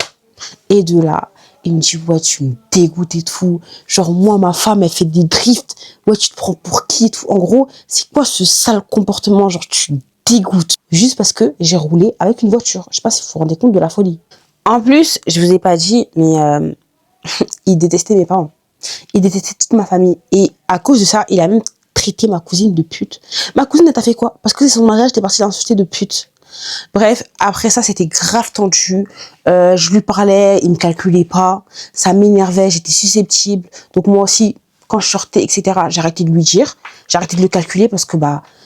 S1: Et de là, il me dit, ouais, tu me dégoûtes et tout. Genre, moi, ma femme, elle fait des drifts. Ouais, tu te prends pour qui et tout. En gros, c'est quoi ce sale comportement? Genre, tu me dégoûtes. Juste parce que j'ai roulé avec une voiture. Je sais pas si vous vous rendez compte de la folie. En plus, je vous ai pas dit, mais il détestait mes parents. Il détestait toute ma famille. Et à cause de ça, il a même traité ma cousine de pute. Ma cousine, elle t'a fait quoi? Parce que c'est son mariage, t'es parti l'insulter de pute. Bref, après ça, c'était grave tendu. Je lui parlais, il me calculait pas. Ça m'énervait, j'étais susceptible. Donc moi aussi, quand je sortais, etc., j'ai arrêté de lui dire. J'ai arrêté de le calculer parce que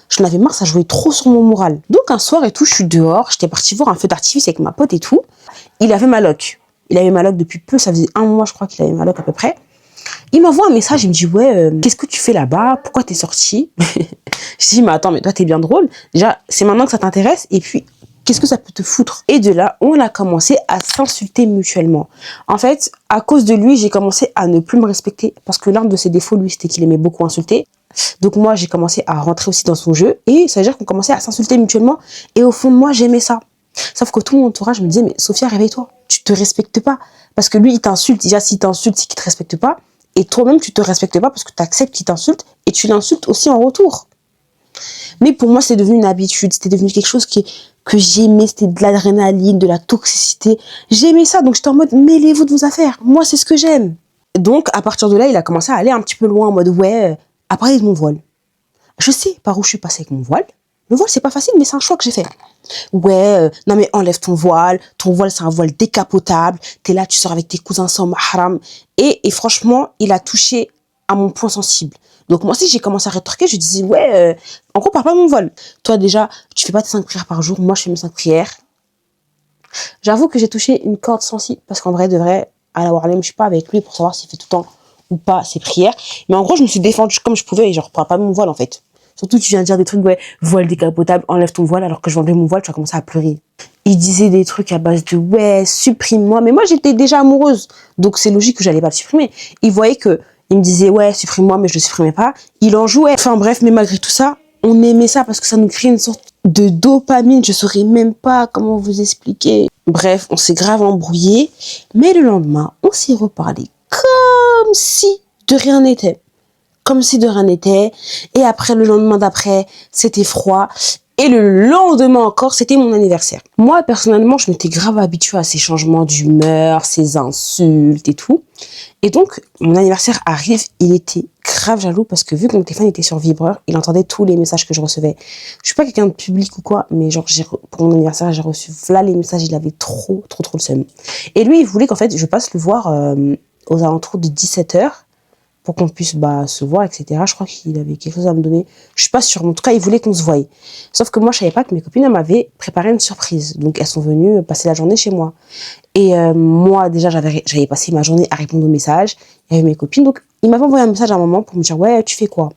S1: je n'avais marre, ça jouait trop sur mon moral. Donc un soir et tout, je suis dehors. J'étais partie voir un feu d'artifice avec ma pote et tout. Il avait ma loc. Il avait ma loc depuis peu, ça faisait 1 mois, je crois qu'il avait ma loc à peu près. Il m'envoie un message, il me dit, ouais, qu'est-ce que tu fais là-bas? Pourquoi t'es sortie? Je dis, mais attends, mais toi, t'es bien drôle. Déjà, c'est maintenant que ça t'intéresse. Et puis, qu'est-ce que ça peut te foutre? Et de là, on a commencé à s'insulter mutuellement. En fait, à cause de lui, j'ai commencé à ne plus me respecter. Parce que l'un de ses défauts, lui, c'était qu'il aimait beaucoup insulter. Donc moi, j'ai commencé à rentrer aussi dans son jeu. Et ça veut dire qu'on commençait à s'insulter mutuellement. Et au fond de moi, j'aimais ça. Sauf que tout mon entourage me disait, mais Sophia, réveille-toi. Tu te respectes pas. Parce que lui, il t'insulte. Déjà, s'il t'insulte, c'est qu'il te respecte pas. Et toi-même, tu te respectes pas parce que tu acceptes qu'il t'insulte. Et tu l'insultes aussi en retour. Mais pour moi, c'est devenu une habitude. C'était devenu quelque chose que j'aimais. C'était de l'adrénaline, de la toxicité. J'aimais ça. Donc, j'étais en mode, mêlez-vous de vos affaires. Moi, c'est ce que j'aime. Donc, à partir de là, il a commencé à aller un petit peu loin en mode, ouais, à parler de mon voile. Je sais par où je suis passée avec mon voile. Le voile, c'est pas facile, mais c'est un choix que j'ai fait. Ouais, non mais enlève ton voile. Ton voile, c'est un voile décapotable. T'es là, tu sors avec tes cousins sans mahram. Et franchement, il a touché à mon point sensible. Donc moi aussi, j'ai commencé à rétorquer. Je disais, ouais, en gros, parle pas de mon voile. Toi, déjà, tu fais pas tes 5 prières par jour. Moi, je fais mes 5 prières. J'avoue que j'ai touché une corde sensible. Parce qu'en vrai, de vrai, à la Warlem, je suis pas avec lui pour savoir s'il fait tout le temps ou pas ses prières. Mais en gros, je me suis défendue comme je pouvais et je reprends pas mon voile, en fait. Surtout, tu viens de dire des trucs, ouais, voile décapotable, enlève ton voile, alors que je vais enlever mon voile, tu vas commencer à pleurer. Il disait des trucs à base de, ouais, supprime-moi. Mais moi, j'étais déjà amoureuse. Donc, c'est logique que j'allais pas le supprimer. Il voyait que, il me disait, ouais, supprime-moi, mais je le supprimais pas. Il en jouait. Enfin, bref, mais malgré tout ça, on aimait ça parce que ça nous crée une sorte de dopamine. Je saurais même pas comment vous expliquer. Bref, on s'est grave embrouillé. Mais le lendemain, on s'est reparlé comme si de rien n'était. Comme si de rien n'était. Et après, le lendemain d'après, c'était froid. Et le lendemain encore, c'était mon anniversaire. Moi, personnellement, je m'étais grave habituée à ces changements d'humeur, ces insultes et tout. Et donc, mon anniversaire arrive, il était grave jaloux parce que vu que mon téléphone était sur vibreur, il entendait tous les messages que je recevais. Je suis pas quelqu'un de public ou quoi, mais genre, pour mon anniversaire, j'ai reçu là les messages, il avait trop le seum. Et lui, il voulait qu'en fait, je passe le voir aux alentours de 17h. Pour qu'on puisse se voir, etc. Je crois qu'il avait quelque chose à me donner. Je suis pas sûre, mais en tout cas, il voulait qu'on se voie. Sauf que moi, je savais pas que mes copines m'avaient préparé une surprise. Donc, elles sont venues passer la journée chez moi. Et moi, déjà, j'avais passé ma journée à répondre aux messages. Il y avait mes copines. Donc, il m'avait envoyé un message à un moment pour me dire, ouais, tu fais quoi?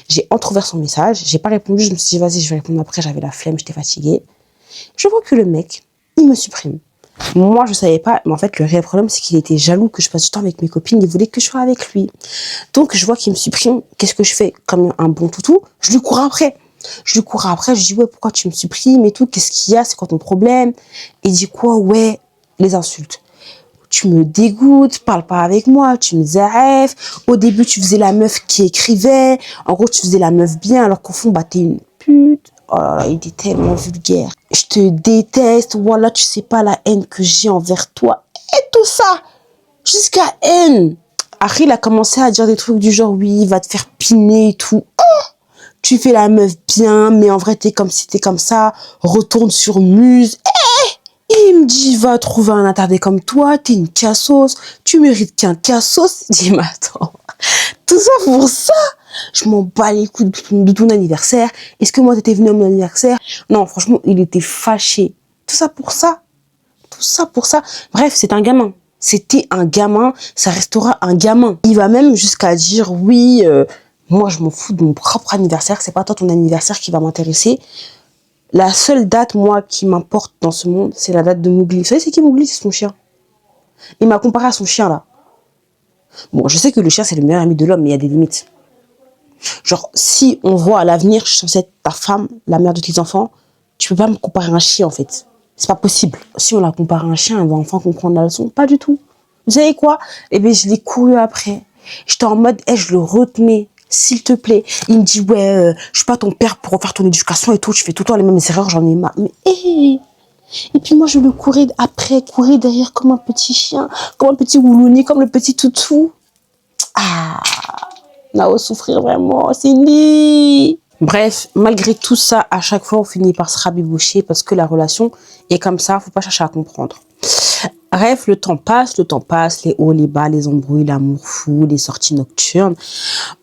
S1: J'ai entrouvert son message. J'ai pas répondu. Je me suis dit, vas-y, je vais répondre après. J'avais la flemme, j'étais fatiguée. Je vois que le mec, il me supprime. Moi, je savais pas, mais en fait, le réel problème, c'est qu'il était jaloux que je passe du temps avec mes copines. Il voulait que je sois avec lui. Donc, je vois qu'il me supprime. Qu'est-ce que je fais? Comme un bon toutou, je lui cours après. Je dis, ouais, pourquoi tu me supprimes et tout? Qu'est-ce qu'il y a? C'est quoi ton problème? Il dit quoi? Ouais, les insultes. Tu me dégoûtes, parle pas avec moi, tu me zaref. Au début, tu faisais la meuf qui écrivait. En gros, tu faisais la meuf bien, alors qu'au fond, t'es une pute. Oh là là, il était tellement vulgaire. Je te déteste, voilà, tu sais pas la haine que j'ai envers toi. Et tout ça, jusqu'à haine. Après, il a commencé à dire des trucs du genre, oui, il va te faire piner et tout. Oh, tu fais la meuf bien, mais en vrai, t'es comme si t'es comme ça. Retourne sur Muse. Il me dit, va trouver un attardé comme toi, t'es une cassos, tu mérites qu'un cassos. Je dis, mais attends, tout ça pour ça? Je m'en bats les couilles de ton anniversaire. Est-ce que moi, t'étais venu à mon anniversaire? Non, franchement, il était fâché. Tout ça pour ça? Tout ça pour ça? Bref, c'est un gamin. C'était un gamin, ça restera un gamin. Il va même jusqu'à dire, oui, moi, je m'en fous de mon propre anniversaire, c'est pas toi ton anniversaire qui va m'intéresser. La seule date, moi, qui m'importe dans ce monde, c'est la date de Mowgli. Vous savez, c'est qui Mowgli? C'est son chien. Il m'a comparé à son chien, là. Bon, je sais que le chien, c'est le meilleur ami de l'homme, mais il y a des limites. Genre, si on voit à l'avenir, je suis censée être ta femme, la mère de tes enfants, tu peux pas me comparer à un chien, en fait. C'est pas possible. Si on la compare à un chien, elle va enfin comprendre la leçon. Pas du tout. Vous savez quoi? Eh bien, je l'ai couru après. J'étais en mode, je le retenais. S'il te plaît. Il me dit, ouais, je suis pas ton père pour refaire ton éducation et tout. Tu fais tout le temps les mêmes erreurs, j'en ai marre. Mais, Et puis moi, je le courais après, courais derrière comme un petit chien, comme un petit goulouni, comme le petit toutou. Ah, Nao souffrir vraiment, c'est dit. Bref, malgré tout ça, à chaque fois, on finit par se rabiboucher parce que la relation est comme ça, faut pas chercher à comprendre. Bref, le temps passe, les hauts, les bas, les embrouilles, l'amour fou, les sorties nocturnes.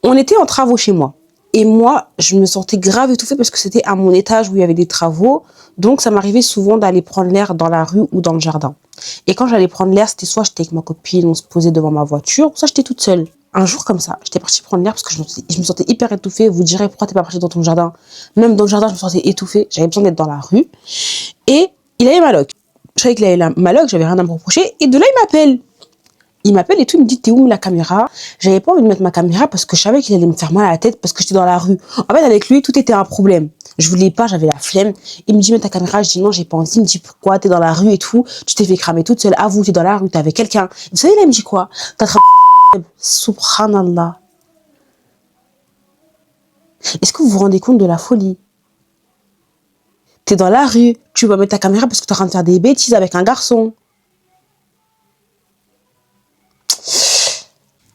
S1: On était en travaux chez moi. Et moi, je me sentais grave étouffée parce que c'était à mon étage où il y avait des travaux. Donc, ça m'arrivait souvent d'aller prendre l'air dans la rue ou dans le jardin. Et quand j'allais prendre l'air, c'était soit j'étais avec ma copine, on se posait devant ma voiture, soit j'étais toute seule. Un jour comme ça, j'étais partie prendre l'air parce que je me sentais hyper étouffée. Vous direz, pourquoi t'es pas partie dans ton jardin? Même dans le jardin, je me sentais étouffée. J'avais besoin d'être dans la rue. Et il avait ma loc. Je savais qu'il avait ma loc, j'avais rien à me reprocher. Et de là, il m'appelle. Il m'appelle et tout, il me dit, t'es où la caméra? J'avais pas envie de mettre ma caméra parce que je savais qu'il allait me faire mal à la tête parce que j'étais dans la rue. En fait, avec lui, tout était un problème. Je voulais pas, j'avais la flemme. Il me dit, mets ta caméra. Je dis, non, j'ai pas envie. Il me dit, pourquoi? T'es dans la rue et tout. Tu t'es fait cramer toute seule. Avoue, t'es dans la rue, t'es avec quelqu'un. Vous savez, là, il me dit quoi? T'as Subhanallah. Est-ce que vous vous rendez compte de la folie? T'es dans la rue, tu vas mettre ta caméra parce que t'es en train de faire des bêtises avec un garçon.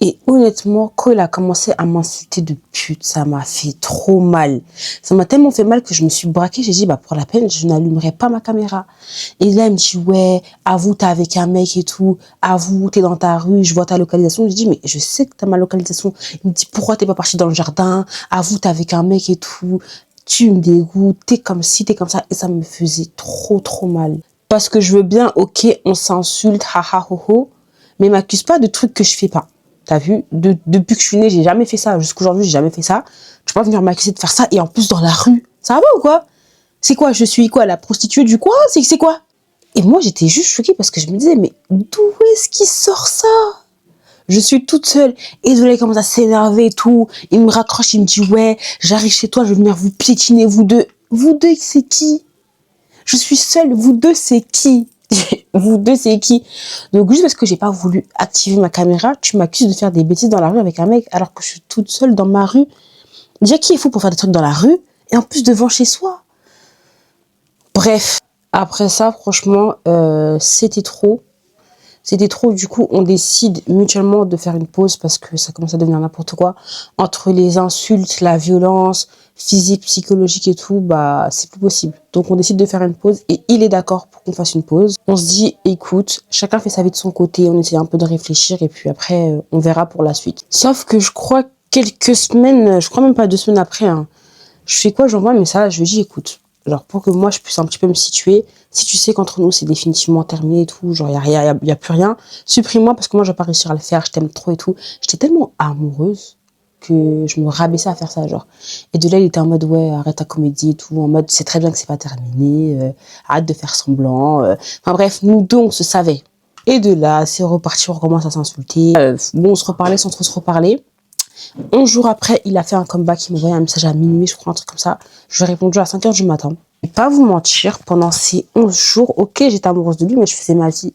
S1: Et honnêtement, quand il a commencé à m'insulter de pute, ça m'a fait trop mal. Ça m'a tellement fait mal que je me suis braquée. J'ai dit, pour la peine, je n'allumerai pas ma caméra. Et là, il me dit, ouais, avoue, t'es avec un mec et tout. Avoue, t'es dans ta rue, je vois ta localisation. Je dis, mais je sais que t'as ma localisation. Il me dit, pourquoi t'es pas parti dans le jardin? Avoue, t'es avec un mec et tout. Tu me dégoûtes, t'es comme ci, t'es comme ça. Et ça me faisait trop mal. Parce que je veux bien, ok, on s'insulte, haha, ho, ho. Mais m'accuse pas de trucs que je fais pas. T'as vu, depuis que je suis née, j'ai jamais fait ça. Jusqu'aujourd'hui, j'ai jamais fait ça. Tu peux pas venir m'accuser de faire ça et en plus dans la rue. Ça va ou quoi? C'est quoi? Je suis quoi? La prostituée du coin? C'est quoi? Et moi, j'étais juste choquée parce que je me disais, mais d'où est-ce qu'il sort ça? Je suis toute seule. Et de là, il commence à s'énerver et tout. Il me raccroche, il me dit, ouais, j'arrive chez toi, je vais venir vous piétiner, vous deux. Vous deux, c'est qui? Je suis seule, vous deux, c'est qui? Vous deux, c'est qui? Donc, juste parce que j'ai pas voulu activer ma caméra, tu m'accuses de faire des bêtises dans la rue avec un mec alors que je suis toute seule dans ma rue. Déjà, qui est fou pour faire des trucs dans la rue et en plus devant chez soi? Bref, après ça, franchement, c'était trop. C'était trop, du coup, on décide mutuellement de faire une pause parce que ça commence à devenir n'importe quoi. Entre les insultes, la violence physique, psychologique et tout, bah, c'est plus possible. Donc, on décide de faire une pause et il est d'accord pour qu'on fasse une pause. On se dit, écoute, chacun fait sa vie de son côté, on essaie un peu de réfléchir et puis après, on verra pour la suite. Sauf que je crois quelques semaines, je crois même pas 2 semaines après, hein, je fais quoi? J'envoie un message, je lui dis, écoute, genre pour que moi je puisse un petit peu me situer, si tu sais qu'entre nous c'est définitivement terminé et tout, genre y a plus rien, supprime-moi parce que moi je vais pas réussir à le faire, je t'aime trop et tout. J'étais tellement amoureuse que je me rabaissais à faire ça, genre. Et de là, il était en mode, ouais, arrête ta comédie et tout, en mode, c'est très bien que c'est pas terminé, arrête de faire semblant. Enfin bref, nous deux, on se savait. Et de là, c'est reparti, on recommence à s'insulter. Bon, on se reparlait sans trop se reparler. 11 jours après, il a fait un comeback, il m'a envoyé un message à minuit, je crois, un truc comme ça. Je lui ai répondu à 5 heures du matin. Je vais pas vous mentir, pendant ces 11 jours, ok, j'étais amoureuse de lui, mais je faisais ma vie.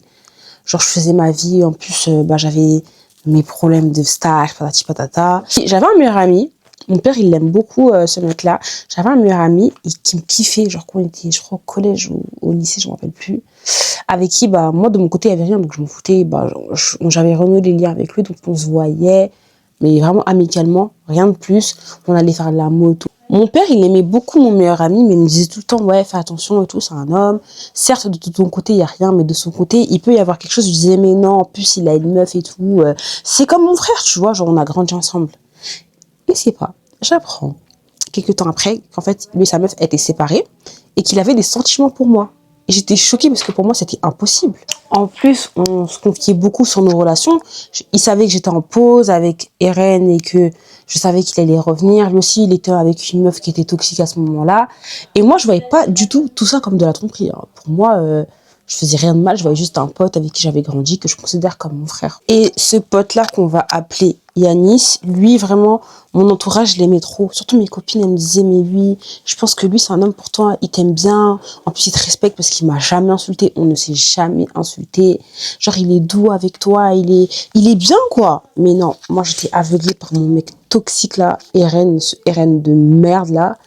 S1: Genre, je faisais ma vie, en plus, j'avais mes problèmes de stage, patati patata. J'avais un meilleur ami, mon père, il l'aime beaucoup, ce mec-là. J'avais un meilleur ami qui me kiffait, genre, quand on était, je crois, au collège ou au lycée, je me rappelle plus. Avec qui, bah, moi, de mon côté, il y avait rien, donc je m'en foutais. Bah, j'avais renoué les liens avec lui, donc on se voyait. Mais vraiment amicalement, rien de plus. On allait faire de la moto. Mon père, il aimait beaucoup mon meilleur ami, mais il me disait tout le temps, ouais, fais attention et tout, c'est un homme. Certes, de ton côté, il n'y a rien, mais de son côté, il peut y avoir quelque chose. Je disais, mais non, en plus, il a une meuf et tout. C'est comme mon frère, tu vois, genre, on a grandi ensemble. Et c'est pas, j'apprends, quelques temps après, qu'en fait, lui et sa meuf étaient séparés et qu'il avait des sentiments pour moi. Et j'étais choquée parce que pour moi, c'était impossible. En plus, on se confiait beaucoup sur nos relations. Il savait que j'étais en pause avec Eren et que je savais qu'il allait revenir. Lui aussi, il était avec une meuf qui était toxique à ce moment-là. Et moi, je voyais pas du tout tout ça comme de la tromperie, hein. Pour moi, je faisais rien de mal. Je voyais juste un pote avec qui j'avais grandi, que je considère comme mon frère. Et ce pote-là qu'on va appeler Yanis, lui, vraiment, mon entourage l'aimait trop. Surtout mes copines, elles me disaient, mais oui, je pense que lui, c'est un homme pour toi, il t'aime bien. En plus, il te respecte parce qu'il m'a jamais insulté. On ne s'est jamais insulté. Genre, il est doux avec toi, il est bien, quoi. Mais non, moi, j'étais aveuglée par mon mec toxique, là, Eren, ce Eren de merde, là.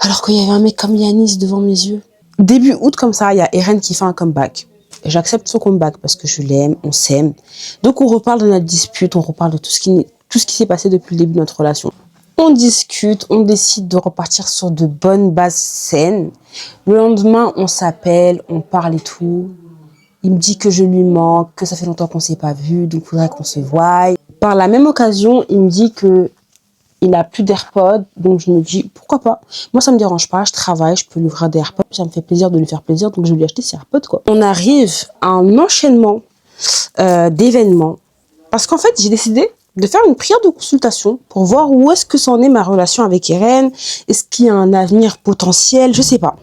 S1: Alors qu'il y avait un mec comme Yanis devant mes yeux. Début août, comme ça, il y a Eren qui fait un comeback. J'accepte son comeback parce que je l'aime, on s'aime. Donc on reparle de notre dispute, on reparle de tout ce qui s'est passé depuis le début de notre relation. On discute, on décide de repartir sur de bonnes bases saines. Le lendemain, on s'appelle, on parle et tout. Il me dit que je lui manque, que ça fait longtemps qu'on s'est pas vu, donc il faudrait qu'on se voie. Par la même occasion, il me dit que il a plus d'AirPods, donc je me dis pourquoi pas. Moi ça me dérange pas, je travaille, je peux lui ouvrir des AirPods, ça me fait plaisir de lui faire plaisir, donc je vais lui acheter ses AirPods, quoi. On arrive à un enchaînement d'événements parce qu'en fait j'ai décidé de faire une prière de consultation pour voir où est-ce que c'en est ma relation avec Eren, est-ce qu'il y a un avenir potentiel, je sais pas.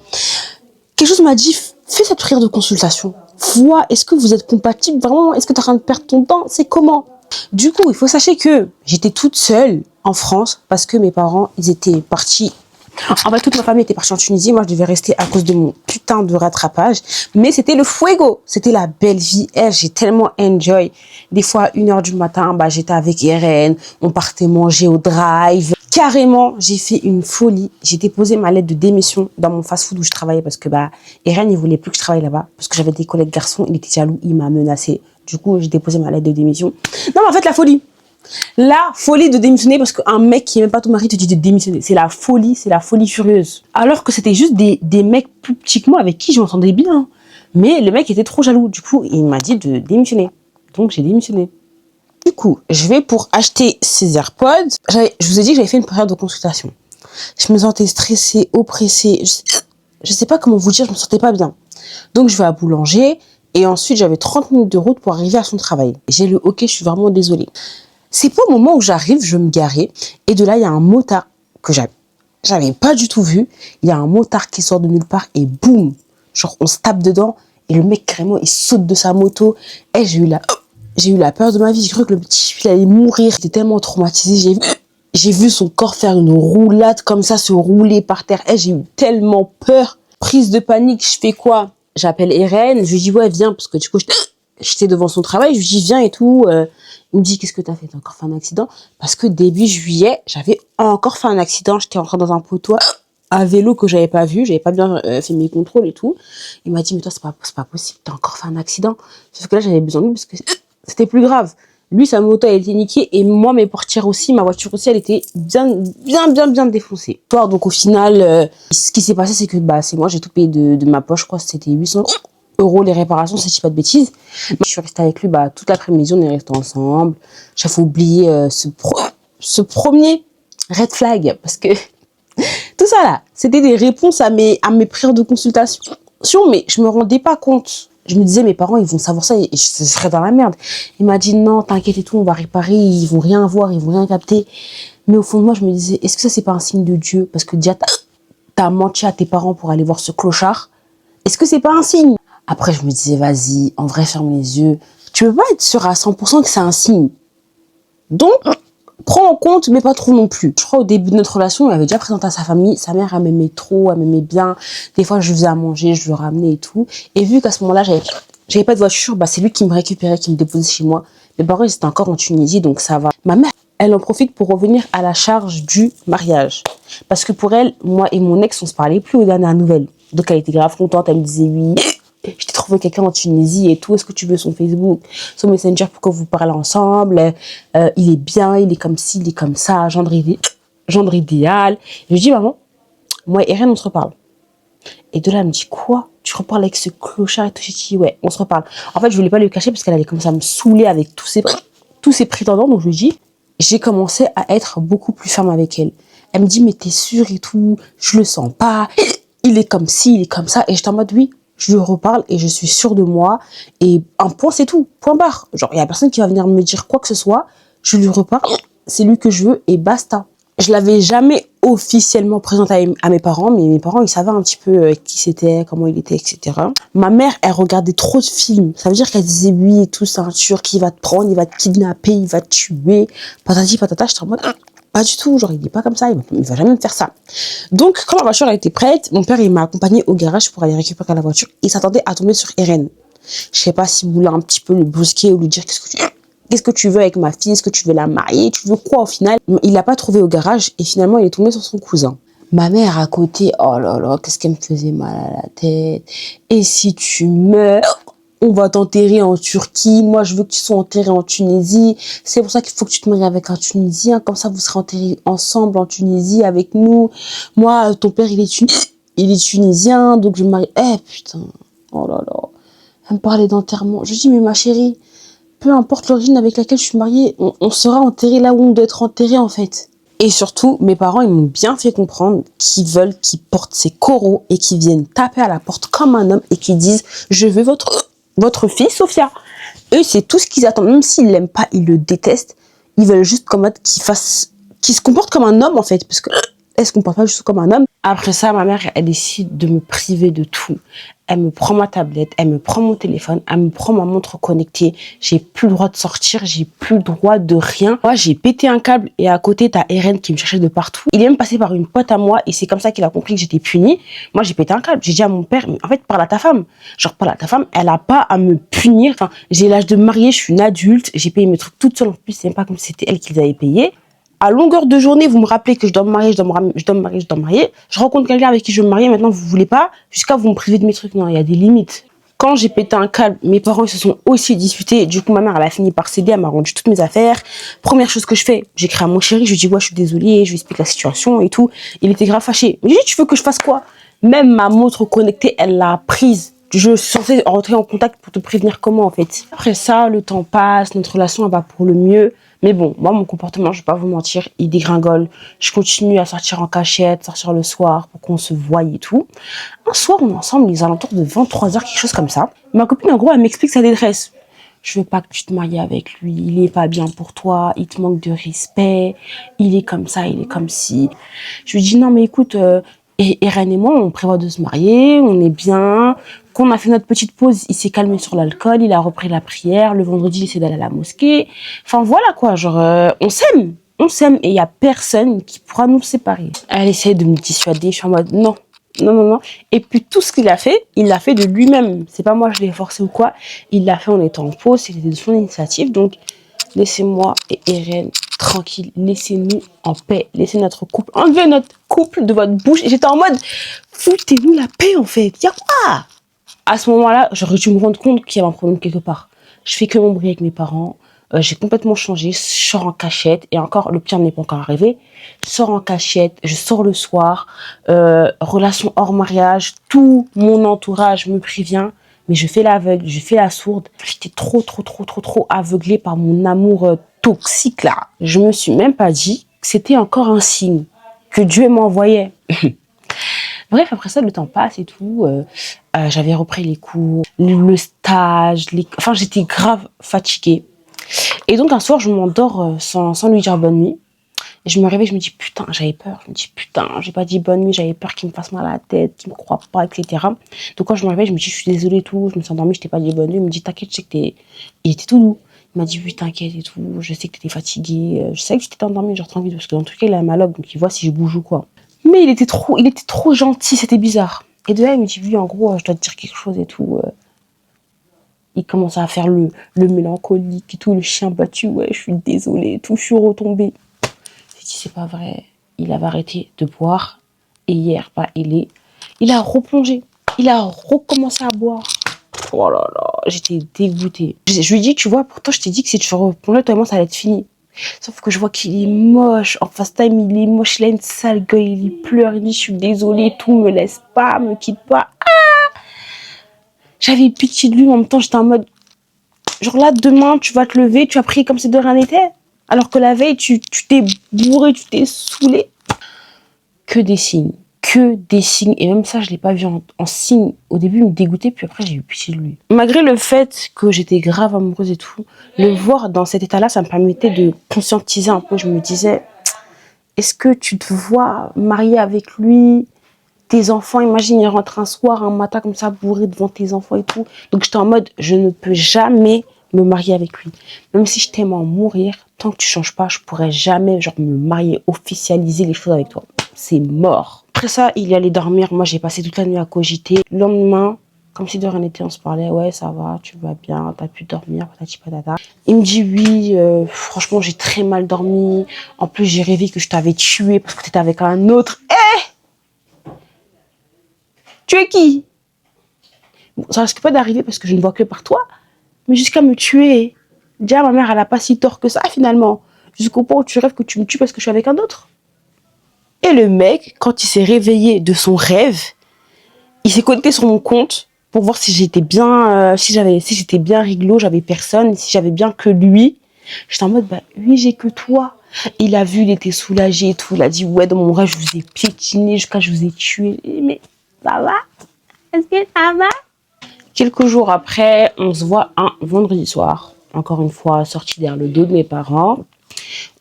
S1: Quelque chose m'a dit fais cette prière de consultation, vois est-ce que vous êtes compatibles vraiment, est-ce que tu es en train de perdre ton temps, c'est comment. Du coup, il faut sachez que j'étais toute seule en France parce que mes parents, ils étaient partis. En fait, toute ma famille était partie en Tunisie. Moi, je devais rester à cause de mon putain de rattrapage. Mais c'était le fuego. C'était la belle vie. J'ai tellement enjoy. Des fois, à 1h du matin, bah, j'étais avec Eren. On partait manger au drive. Carrément, j'ai fait une folie. J'ai déposé ma lettre de démission dans mon fast-food où je travaillais parce que, bah, Eren, il voulait plus que je travaille là-bas. Parce que j'avais des collègues garçons. Il était jaloux. Il m'a menacé. Du coup, j'ai déposé ma lettre de démission. Non, mais en fait, la folie. La folie de démissionner parce qu'un mec qui n'est même pas ton mari te dit de démissionner. C'est la folie furieuse. Alors que c'était juste des mecs plus petits que moi avec qui je m'entendais bien. Mais le mec était trop jaloux. Du coup, il m'a dit de démissionner. Donc, j'ai démissionné. Du coup, je vais pour acheter ces AirPods. Je vous ai dit que j'avais fait une période de consultation. Je me sentais stressée, oppressée. Je sais pas comment vous dire, je me sentais pas bien. Donc, je vais à boulanger. Et ensuite, j'avais 30 minutes de route pour arriver à son travail. J'ai le OK, je suis vraiment désolée. C'est pas au moment où j'arrive, je me garais. Et de là, il y a un motard que j'avais pas du tout vu. Il y a un motard qui sort de nulle part et boum, genre on se tape dedans. Et le mec, carrément, il saute de sa moto. Et j'ai eu la peur de ma vie. J'ai cru que le petit, il allait mourir. J'étais tellement traumatisée. J'ai vu son corps faire une roulade comme ça, se rouler par terre. Et j'ai eu tellement peur. Prise de panique, je fais quoi? J'appelle Eren, je lui dis ouais viens parce que du coup j'étais devant son travail, je lui dis viens et tout. Il me dit qu'est-ce que t'as fait? T'as encore fait un accident? Parce que début juillet, j'avais encore fait un accident, j'étais rentrée dans un poteau à vélo que j'avais pas vu, j'avais pas bien fait mes contrôles et tout. Il m'a dit mais toi c'est pas possible, t'as encore fait un accident. Sauf que là j'avais besoin de lui parce que c'était plus grave. Lui, sa moto a été niquée et moi, mes portières aussi, ma voiture aussi, elle était bien défoncée. Donc au final, ce qui s'est passé, c'est que c'est moi, j'ai tout payé de ma poche, je crois que c'était 800 € les réparations, si je dis pas de bêtises. Je suis restée avec lui toute l'après-midi, on est restés ensemble. J'avais oublié ce premier red flag parce que tout ça là, c'était des réponses à mes prières de consultation, mais je me rendais pas compte. Je me disais, mes parents, ils vont savoir ça et je serais dans la merde. Il m'a dit, non, t'inquiète et tout, on va réparer, ils vont rien voir, ils vont rien capter. Mais au fond de moi, je me disais, est-ce que ça, c'est pas un signe de Dieu? Parce que déjà, t'as menti à tes parents pour aller voir ce clochard. Est-ce que c'est pas un signe? Après, je me disais, vas-y, en vrai, ferme les yeux. Tu peux pas être sûr à 100% que c'est un signe. Donc, prends en compte, mais pas trop non plus. Je crois au début de notre relation, il avait déjà présenté à sa famille. Sa mère, elle m'aimait trop, elle m'aimait bien. Des fois, je lui faisais à manger, je le ramenais et tout. Et vu qu'à ce moment-là, j'avais pas de voiture, c'est lui qui me récupérait, qui me déposait chez moi. Mes parents, ils étaient encore en Tunisie, donc ça va. Ma mère, elle en profite pour revenir à la charge du mariage. Parce que pour elle, moi et mon ex, on se parlait plus aux dernières nouvelles. Donc elle était grave contente, elle me disait oui. Je t'ai trouvé quelqu'un en Tunisie et tout. Est-ce que tu veux son Facebook, son Messenger pour que vous parlez ensemble? Il est bien, il est comme ci, il est comme ça, gendre idéal. Et je dis, maman, moi et Eren, on se reparle. Et de là, elle me dit, quoi? Tu reparles avec ce clochard et tout? J'ai dit, ouais, on se reparle. En fait, je voulais pas le cacher parce qu'elle allait commencer à me saouler avec tous ses prétendants. Donc je lui dis, j'ai commencé à être beaucoup plus ferme avec elle. Elle me dit, mais t'es sûre et tout? Je le sens pas. Il est comme ci, il est comme ça. Et j'étais en mode, oui. Je lui reparle et je suis sûre de moi. Et un point, c'est tout. Point barre. Genre, il n'y a personne qui va venir me dire quoi que ce soit. Je lui reparle. C'est lui que je veux et basta. Je l'avais jamais officiellement présenté à mes parents, mais mes parents, ils savaient un petit peu qui c'était, comment il était, etc. Ma mère, elle regardait trop de films. Ça veut dire qu'elle disait, oui, et tout, c'est un tueur qui va te prendre, il va te kidnapper, il va te tuer. Patati, patata, j'étais en mode, pas du tout, genre il est pas comme ça, il va jamais me faire ça. Donc quand la voiture a été prête, mon père il m'a accompagné au garage pour aller récupérer la voiture. Il s'attendait à tomber sur Eren. Je sais pas s'il voulait un petit peu le brusquer ou lui dire qu'est-ce que tu veux avec ma fille, est-ce que tu veux la marier, tu veux quoi au final? Il l'a pas trouvé au garage et finalement il est tombé sur son cousin. Ma mère à côté, oh là là, qu'est-ce qu'elle me faisait mal à la tête. Et si tu meurs, on va t'enterrer en Turquie. Moi, je veux que tu sois enterré en Tunisie. C'est pour ça qu'il faut que tu te maries avec un Tunisien. Comme ça, vous serez enterrés ensemble en Tunisie avec nous. Moi, ton père, il est tunisien, donc je me marie. Eh, putain. Oh là là. Elle me parlait d'enterrement. Je dis, mais ma chérie, peu importe l'origine avec laquelle je suis mariée, on sera enterré là où on doit être enterré, en fait. Et surtout, mes parents, ils m'ont bien fait comprendre qu'ils veulent qu'il porte ses coraux et qu'ils viennent taper à la porte comme un homme et qu'ils disent, je veux votre fille, Sophia. Eux, c'est tout ce qu'ils attendent. Même s'ils l'aiment pas, ils le détestent. Ils veulent juste qu'il se comporte comme un homme, en fait. Parce que elle se comporte pas juste comme un homme. Après ça, ma mère, elle décide de me priver de tout. Elle me prend ma tablette, elle me prend mon téléphone, elle me prend ma montre connectée. J'ai plus le droit de sortir, j'ai plus le droit de rien. Moi, j'ai pété un câble et à côté, t'as Eren qui me cherchait de partout. Il est même passé par une pote à moi et c'est comme ça qu'il a compris que j'étais punie. Moi, j'ai pété un câble. J'ai dit à mon père, mais en fait, parle à ta femme. Genre, parle à ta femme, elle a pas à me punir. Enfin, j'ai l'âge de me marier, je suis une adulte, j'ai payé mes trucs toute seule. En plus, c'est même pas comme si c'était elle qui les avait payés. À longueur de journée, vous me rappelez que je dois me marier, je dois me marier. Je rencontre quelqu'un avec qui je veux me marier, maintenant vous voulez pas, jusqu'à vous me priver de mes trucs. Non, il y a des limites. Quand j'ai pété un câble, mes parents ils se sont aussi disputés. Du coup, ma mère, elle a fini par céder, elle m'a rendu toutes mes affaires. Première chose que je fais, j'écris à mon chéri, je lui dis, ouais, je suis désolée, je lui explique la situation et tout. Il était grave fâché. Mais je lui dis, tu veux que je fasse quoi? Même ma montre connectée, elle l'a prise. Je suis censée rentrer en contact pour te prévenir comment, en fait. Après ça, le temps passe, notre relation, elle va pour le mieux. Mais bon, moi, mon comportement, je vais pas vous mentir, il dégringole. Je continue à sortir en cachette, sortir le soir pour qu'on se voie et tout. Un soir, on est ensemble, les alentours de 23h, quelque chose comme ça. Ma copine, en gros, elle m'explique sa détresse. Je veux pas que tu te maries avec lui, il est pas bien pour toi, il te manque de respect, il est comme ça, il est comme ci. Je lui dis non mais écoute, Eren et moi on prévoit de se marier, on est bien, qu'on a fait notre petite pause, il s'est calmé sur l'alcool, il a repris la prière, le vendredi il essaie d'aller à la mosquée. Enfin voilà quoi, genre on s'aime et il y a personne qui pourra nous séparer. Elle essaie de me dissuader, je suis en mode non. Non, non, non. Et puis tout ce qu'il a fait, il l'a fait de lui-même. C'est pas moi, je l'ai forcé ou quoi. Il l'a fait en étant en pause, c'était de son initiative. Donc, laissez-moi et Eren tranquille. Laissez-nous en paix. Laissez notre couple. Enlevez notre couple de votre bouche. Et j'étais en mode, foutez-nous la paix en fait. Y'a quoi? À ce moment-là, j'aurais dû me rendre compte qu'il y avait un problème quelque part. Je fais que mon bruit avec mes parents. J'ai complètement changé, je sors en cachette, et encore, le pire n'est pas encore arrivé, je sors en cachette, je sors le soir, relation hors mariage, tout mon entourage me prévient, mais je fais l'aveugle, je fais la sourde. J'étais trop aveuglée par mon amour toxique là. Je me suis même pas dit que c'était encore un signe, que Dieu m'envoyait. Bref, après ça, le temps passe et tout. J'avais repris les cours, le stage, enfin j'étais grave fatiguée. Et donc un soir, je m'endors sans lui dire bonne nuit. Et je me réveille, je me dis putain, j'avais peur. Je me dis putain, j'ai pas dit bonne nuit, j'avais peur qu'il me fasse mal à la tête, qu'il me croie pas, etc. Donc quand je me réveille, je me dis je suis désolée et tout. Je me suis endormie, je t'ai pas dit bonne nuit. Il me dit t'inquiète, je sais que t'es... Il était tout doux. Il m'a dit oui, t'inquiète et tout. Je sais que t'étais fatiguée. Je sais que tu t'étais endormie, genre tranquille, parce que dans tout cas, il a ma log, donc il voit si je bouge ou quoi. Mais il était trop gentil, c'était bizarre. Et de là, il me dit oui, en gros, je dois te dire quelque chose et tout. Il commence à faire le mélancolique et tout, le chien battu, ouais, je suis désolée et tout, je suis retombée. J'ai dit, c'est pas vrai. Il avait arrêté de boire. Et hier, bah, il a replongé. Il a recommencé à boire. Oh là là, j'étais dégoûtée. Je lui dis, tu vois, pourtant, je t'ai dit que si tu replongeais, toi et moi, ça allait être fini. Sauf que je vois qu'il est moche. En face time, il est moche. Il a une sale gueule. Il pleure. Il dit, je suis désolée et tout. Me laisse pas, me quitte pas. J'avais pitié de lui, mais en même temps, j'étais en mode, genre là, demain, tu vas te lever, tu as prié comme si de rien n'était. Alors que la veille, tu t'es bourré, tu t'es saoulé. Que des signes. Que des signes. Et même ça, je ne l'ai pas vu en signe. Au début, il me dégoûtait, puis après, j'ai eu pitié de lui. Malgré le fait que j'étais grave amoureuse et tout, le voir dans cet état-là, ça me permettait de conscientiser un peu. Je me disais, est-ce que tu te vois marier avec lui? Tes enfants, imagine, il rentre un soir, un matin comme ça, bourré devant tes enfants et tout. Donc j'étais en mode, je ne peux jamais me marier avec lui. Même si je t'aime en mourir, tant que tu changes pas, je pourrais jamais genre me marier, officialiser les choses avec toi. C'est mort. Après ça, il est allé dormir. Moi, j'ai passé toute la nuit à cogiter. Le lendemain, comme si de rien n'était, on se parlait. Ouais, ça va, tu vas bien, t'as pu dormir, patati patata. Il me dit oui, franchement, j'ai très mal dormi. En plus, j'ai rêvé que je t'avais tué parce que t'étais avec un autre. Tu es qui? Bon, ça risque pas d'arriver parce que je ne vois que par toi, mais jusqu'à me tuer. Déjà, ma mère, elle a pas si tort que ça, finalement. Jusqu'au point où tu rêves que tu me tues parce que je suis avec un autre. Et le mec, quand il s'est réveillé de son rêve, il s'est connecté sur mon compte pour voir si j'étais bien, si j'étais bien réglo, j'avais personne, si j'avais bien que lui. J'étais en mode, bah oui, j'ai que toi. Il a vu, il était soulagé et tout. Il a dit, ouais, dans mon rêve, je vous ai piétiné, jusqu'à je vous ai tué. Mais ça va? Est-ce que ça va? Quelques jours après, on se voit un vendredi soir. Encore une fois, sorti derrière le dos de mes parents.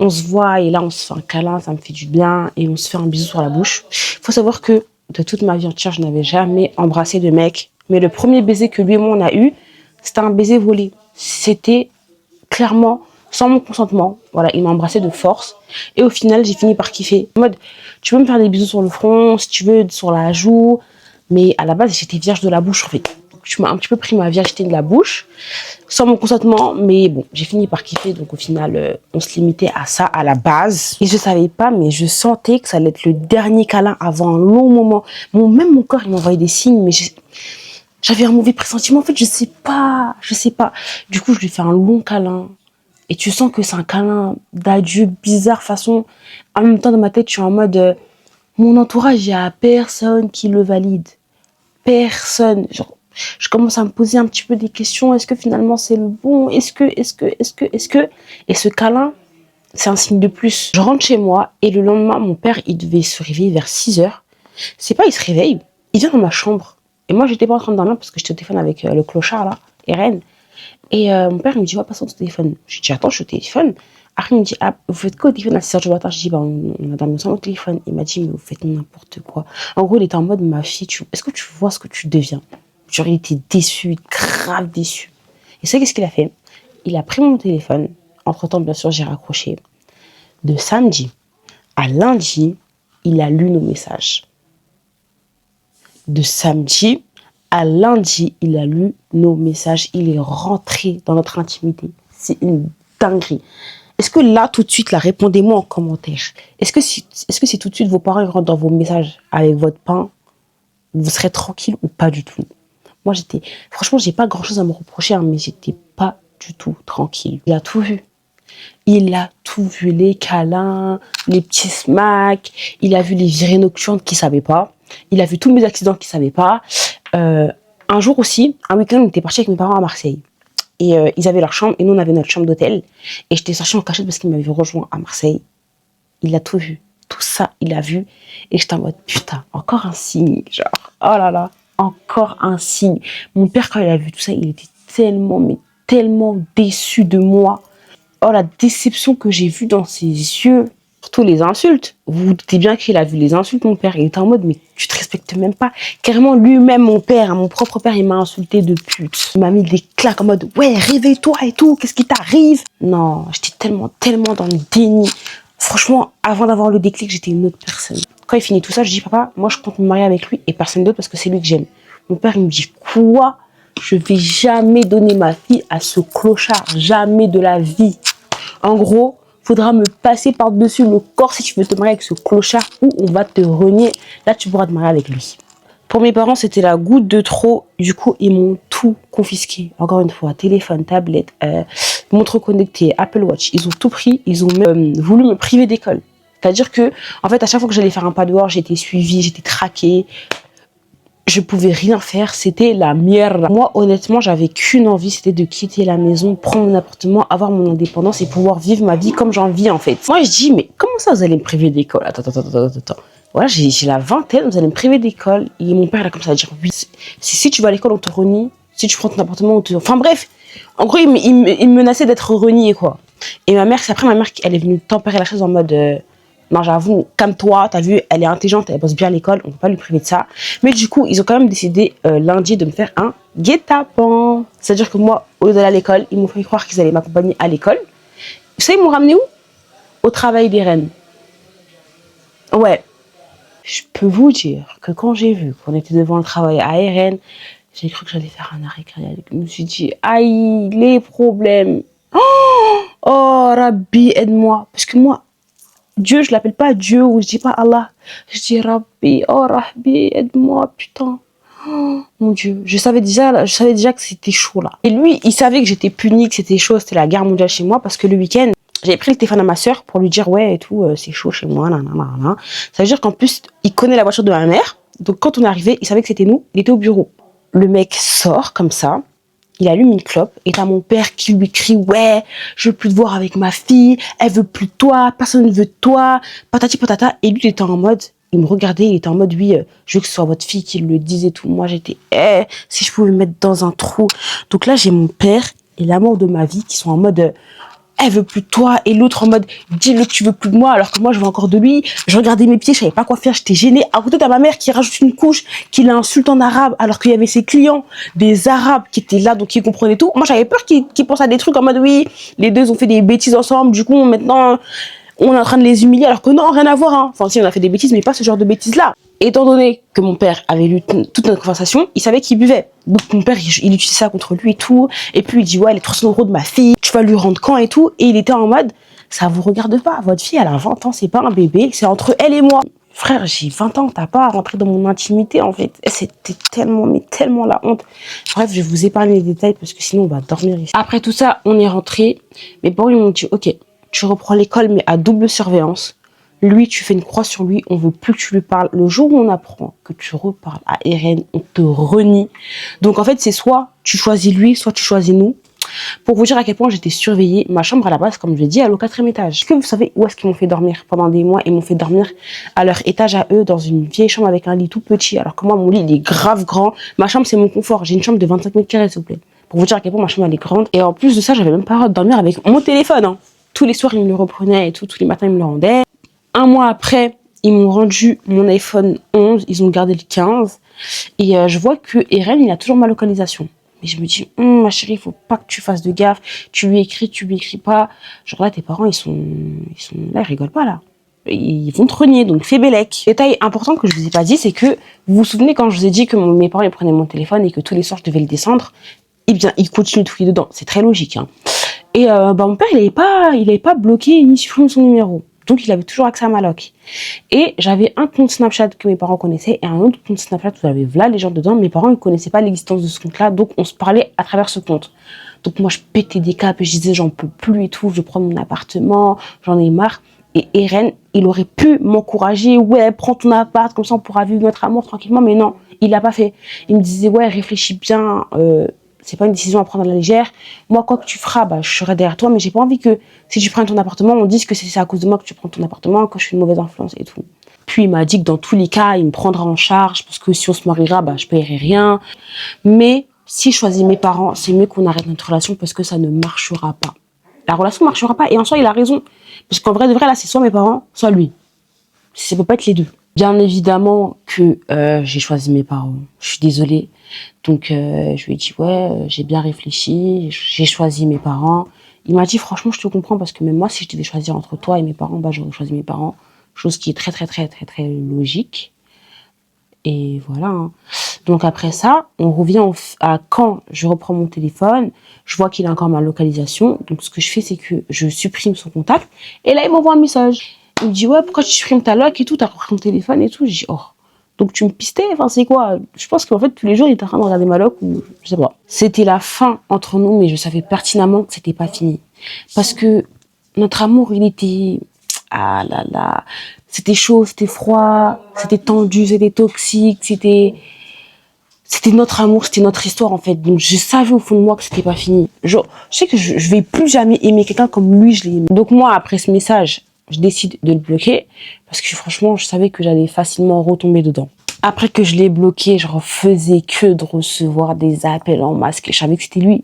S1: On se voit et là, on se fait un câlin, ça me fait du bien. Et on se fait un bisou sur la bouche. Il faut savoir que de toute ma vie entière, je n'avais jamais embrassé de mec. Mais le premier baiser que lui et moi, on a eu, c'était un baiser volé. C'était clairement sans mon consentement. Voilà, il m'a embrassé de force. Et au final, j'ai fini par kiffer. En mode, tu peux me faire des bisous sur le front, si tu veux, sur la joue. Mais à la base, j'étais vierge de la bouche, en fait. Tu m'as un petit peu pris ma virginité de la bouche, sans mon consentement, mais bon, j'ai fini par kiffer, donc au final, on se limitait à ça, à la base. Et je savais pas, mais je sentais que ça allait être le dernier câlin avant un long moment. Même mon corps, il m'envoyait des signes, mais j'avais un mauvais pressentiment, en fait, je sais pas. Du coup, je lui fais un long câlin, et tu sens que c'est un câlin d'adieu bizarre, façon, en même temps, dans ma tête, je suis en mode, mon entourage, il y a personne qui le valide. Personne, genre, je commence à me poser un petit peu des questions. Est-ce que finalement c'est le bon? Est-ce que? Et ce câlin, c'est un signe de plus. Je rentre chez moi et le lendemain, mon père, il devait se réveiller vers 6 heures. C'est pas, il se réveille, il vient dans ma chambre. Et moi, j'étais pas en train de dormir parce que j'étais au téléphone avec le clochard, là, Eren. Et mon père, il me dit, va passer ton téléphone. Je lui dis, attends, je suis au téléphone. Après, il me dit, ah, vous faites quoi au téléphone à 6 heures du matin? Je dis, bah, on a dormi ensemble au téléphone. Il m'a dit, mais vous faites n'importe quoi. En gros, il était en mode, ma fille, est-ce que tu vois ce que tu deviens? Genre, il était déçu, grave déçu. Et ça, qu'est-ce qu'il a fait? Il a pris mon téléphone. Entre-temps, bien sûr, j'ai raccroché. De samedi à lundi, il a lu nos messages. De samedi à lundi, il a lu nos messages. Il est rentré dans notre intimité. C'est une dinguerie. Est-ce que là, tout de suite, là, répondez-moi en commentaire. Est-ce que si tout de suite vos parents rentrent dans vos messages avec votre pain, vous serez tranquille ou pas du tout? Moi, franchement, j'ai pas grand-chose à me reprocher, hein, mais j'étais pas du tout tranquille. Il a tout vu. Il a tout vu, les câlins, les petits smacks. Il a vu les virées nocturnes qu'il savait pas. Il a vu tous mes accidents qu'il savait pas. Un jour aussi, un week-end, on était parti avec mes parents à Marseille. Et ils avaient leur chambre et nous, on avait notre chambre d'hôtel. Et j'étais sortie en cachette parce qu'il m'avait rejoint à Marseille. Il a tout vu. Tout ça, il a vu. Et j'étais en mode, putain, encore un signe. Genre, oh là là, encore un signe. Mon père, quand il a vu tout ça, il était tellement, mais tellement déçu de moi. Oh, la déception que j'ai vue dans ses yeux. Surtout les insultes. Vous vous doutez bien qu'il a vu les insultes, mon père. Il était en mode, mais tu te respectes même pas. Carrément, lui-même, mon père, mon propre père, il m'a insulté de pute. Il m'a mis des claques en mode, ouais, réveille-toi et tout, qu'est-ce qui t'arrive? Non, j'étais tellement dans le déni. Franchement, avant d'avoir le déclic, j'étais une autre personne. Quand il finit tout ça, je dis, papa, moi, je compte me marier avec lui et personne d'autre parce que c'est lui que j'aime. Mon père, il me dit, quoi? Je vais jamais donner ma fille à ce clochard. Jamais de la vie. En gros, faudra me passer par-dessus le corps si tu veux te marier avec ce clochard ou on va te renier. Là, tu pourras te marier avec lui. Pour mes parents, c'était la goutte de trop. Du coup, ils m'ont tout confisqué. Encore une fois, téléphone, tablette, montre connectée, Apple Watch. Ils ont tout pris. Ils ont même voulu me priver d'école. C'est-à-dire que, en fait, à chaque fois que j'allais faire un pas dehors, j'étais suivie, j'étais traquée. Je pouvais rien faire, c'était la merde. Moi, honnêtement, j'avais qu'une envie, c'était de quitter la maison, prendre mon appartement, avoir mon indépendance et pouvoir vivre ma vie comme j'ai envie, en fait. Moi, je dis, mais comment ça, vous allez me priver d'école? Attends. Voilà, j'ai la vingtaine, vous allez me priver d'école. Et mon père, il a commencé à dire, oui, si tu vas à l'école, on te renie. Si tu prends ton appartement, on te... Enfin bref, en gros, il me menaçait d'être renié, quoi. Et ma mère, c'est après ma mère, elle est venue tempérer la chose en mode... non, j'avoue, calme-toi, t'as vu, elle est intelligente, elle bosse bien à l'école, on ne peut pas lui priver de ça. Mais du coup, ils ont quand même décidé lundi de me faire un guet-apens. C'est-à-dire que moi, au lieu d'aller à l'école, ils m'ont fait croire qu'ils allaient m'accompagner à l'école. Vous savez, ils m'ont ramené où? Au travail des reines. Ouais. Je peux vous dire que quand j'ai vu qu'on était devant le travail à RN, j'ai cru que j'allais faire un arrêt cardiaque. Je me suis dit, aïe, les problèmes. Oh, Rabbi, aide-moi. Parce que moi, Dieu, je l'appelle pas Dieu ou je dis pas Allah. Je dis Rabbi, oh Rabbi, aide-moi, putain. Oh, mon Dieu, je savais déjà que c'était chaud là. Et lui, il savait que j'étais punie, que c'était chaud, c'était la guerre mondiale chez moi parce que le week-end, j'avais pris le téléphone à ma soeur pour lui dire ouais et tout, c'est chaud chez moi, nanana. Ça veut dire qu'en plus, il connaît la voiture de ma mère. Donc quand on est arrivé, il savait que c'était nous, il était au bureau. Le mec sort comme ça. Il allume une clope et t'as mon père qui lui crie ouais, je veux plus te voir avec ma fille, elle veut plus de toi, personne ne veut de toi, patati patata. Et lui il était en mode, il me regardait, il était en mode oui, je veux que ce soit votre fille qui le dise et tout. Moi j'étais si je pouvais me mettre dans un trou. Donc là j'ai mon père et l'amour de ma vie qui sont en mode elle veut plus de toi et l'autre en mode dis-le que tu veux plus de moi alors que moi je veux encore de lui. Je regardais mes pieds, je savais pas quoi faire, j'étais gênée. À côté t'as ma mère qui rajoute une couche, qui l'insulte en arabe alors qu'il y avait ses clients des arabes qui étaient là donc qui comprenaient tout. Moi j'avais peur qu'ils pensent à des trucs en mode oui les deux ont fait des bêtises ensemble du coup maintenant on est en train de les humilier alors que non rien à voir hein. Enfin si on a fait des bêtises mais pas ce genre de bêtises là. Étant donné que mon père avait lu toute notre conversation, il savait qu'il buvait. Donc mon père, il utilisait ça contre lui et tout. Et puis il dit, ouais, les 300 € de ma fille, tu vas lui rendre quand et tout. Et il était en mode, ça vous regarde pas. Votre fille, elle a 20 ans, c'est pas un bébé, c'est entre elle et moi. Frère, j'ai 20 ans, t'as pas à rentrer dans mon intimité en fait. C'était tellement, mais tellement la honte. Bref, je vais vous épargner les détails parce que sinon on va dormir ici. Après tout ça, on est rentré. Mes parents ils m'ont dit, ok, tu reprends l'école mais à double surveillance. Lui, tu fais une croix sur lui, on veut plus que tu lui parles. Le jour où on apprend que tu reparles à RN, on te renie. Donc en fait, c'est soit tu choisis lui, soit tu choisis nous. Pour vous dire à quel point j'étais surveillée, ma chambre à la base, comme je l'ai dit, elle est au 4e étage. Est-ce que vous savez où est-ce qu'ils m'ont fait dormir? Pendant des mois, ils m'ont fait dormir à leur étage à eux, dans une vieille chambre avec un lit tout petit. Alors que moi, mon lit, il est grave grand. Ma chambre, c'est mon confort. J'ai une chambre de 25 mètres carrés, s'il vous plaît. Pour vous dire à quel point ma chambre, elle est grande. Et en plus de ça, j'avais même pas le droit de dormir avec mon téléphone. Hein. Tous les soirs, ils me le reprenaient et tout. Tous les matins, ils me le rendaient. Un mois après, ils m'ont rendu mon iPhone 11. Ils ont gardé le 15. Et je vois que Eren, il a toujours ma localisation. Mais je me dis, ma chérie, il faut pas que tu fasses de gaffe. Tu lui écris pas. Genre là, tes parents, ils sont là, ils rigolent pas là. Ils vont te renier, donc fais bellec. Détail important que je vous ai pas dit, c'est que vous vous souvenez quand je vous ai dit que mes parents ils prenaient mon téléphone et que tous les soirs je devais le descendre. Eh bien, ils continuent de fouiller dedans. C'est très logique. Hein. Et mon père, il avait pas bloqué ni supprimé son numéro. Donc, il avait toujours accès à ma loc. Et j'avais un compte Snapchat que mes parents connaissaient et un autre compte Snapchat où j'avais là les gens dedans. Mes parents ne connaissaient pas l'existence de ce compte-là, donc on se parlait à travers ce compte. Donc moi, je pétais des câbles et je disais j'en peux plus et tout, je prends mon appartement, j'en ai marre. Et Eren, il aurait pu m'encourager, ouais, prends ton appart, comme ça on pourra vivre notre amour tranquillement, mais non, il l'a pas fait. Il me disait ouais, réfléchis bien, c'est pas une décision à prendre à la légère. Moi, quoi que tu feras, bah, je serai derrière toi, mais j'ai pas envie que si tu prends ton appartement, on dise que c'est à cause de moi que tu prends ton appartement, que je suis une mauvaise influence et tout. Puis il m'a dit que dans tous les cas, il me prendra en charge parce que si on se mariera, bah, je paierai rien. Mais si je choisis mes parents, c'est mieux qu'on arrête notre relation parce que ça ne marchera pas. La relation ne marchera pas et en soi, il a raison. Parce qu'en vrai de vrai, là, c'est soit mes parents, soit lui. Ça peut pas être les deux. Bien évidemment que j'ai choisi mes parents. Je suis désolée. Donc, je lui ai dit, ouais, j'ai bien réfléchi, j'ai choisi mes parents. Il m'a dit, franchement, je te comprends parce que même moi, si je devais choisir entre toi et mes parents, bah, j'aurais choisi mes parents. Chose qui est très, très, très, très, très logique. Et voilà. Hein. Donc, après ça, on revient à quand je reprends mon téléphone. Je vois qu'il a encore ma localisation. Donc, ce que je fais, c'est que je supprime son contact. Et là, il m'envoie un message. Il me dit, ouais, pourquoi tu supprimes ta loc et tout, t'as repris ton téléphone et tout. Je dis, oh. Donc tu me pistais, enfin c'est quoi? Je pense qu'en fait tous les jours il était en train de regarder ma loc ou je sais pas. C'était la fin entre nous, mais je savais pertinemment que c'était pas fini. Parce que notre amour il était... Ah là là... C'était chaud, c'était froid, c'était tendu, c'était toxique, c'était notre amour, c'était notre histoire en fait. Donc je savais au fond de moi que c'était pas fini. Genre, je sais que je vais plus jamais aimer quelqu'un comme lui je l'ai aimé. Donc moi après ce message, je décide de le bloquer parce que franchement, je savais que j'allais facilement retomber dedans. Après que je l'ai bloqué, je refaisais que de recevoir des appels en masqué. Je savais que c'était lui.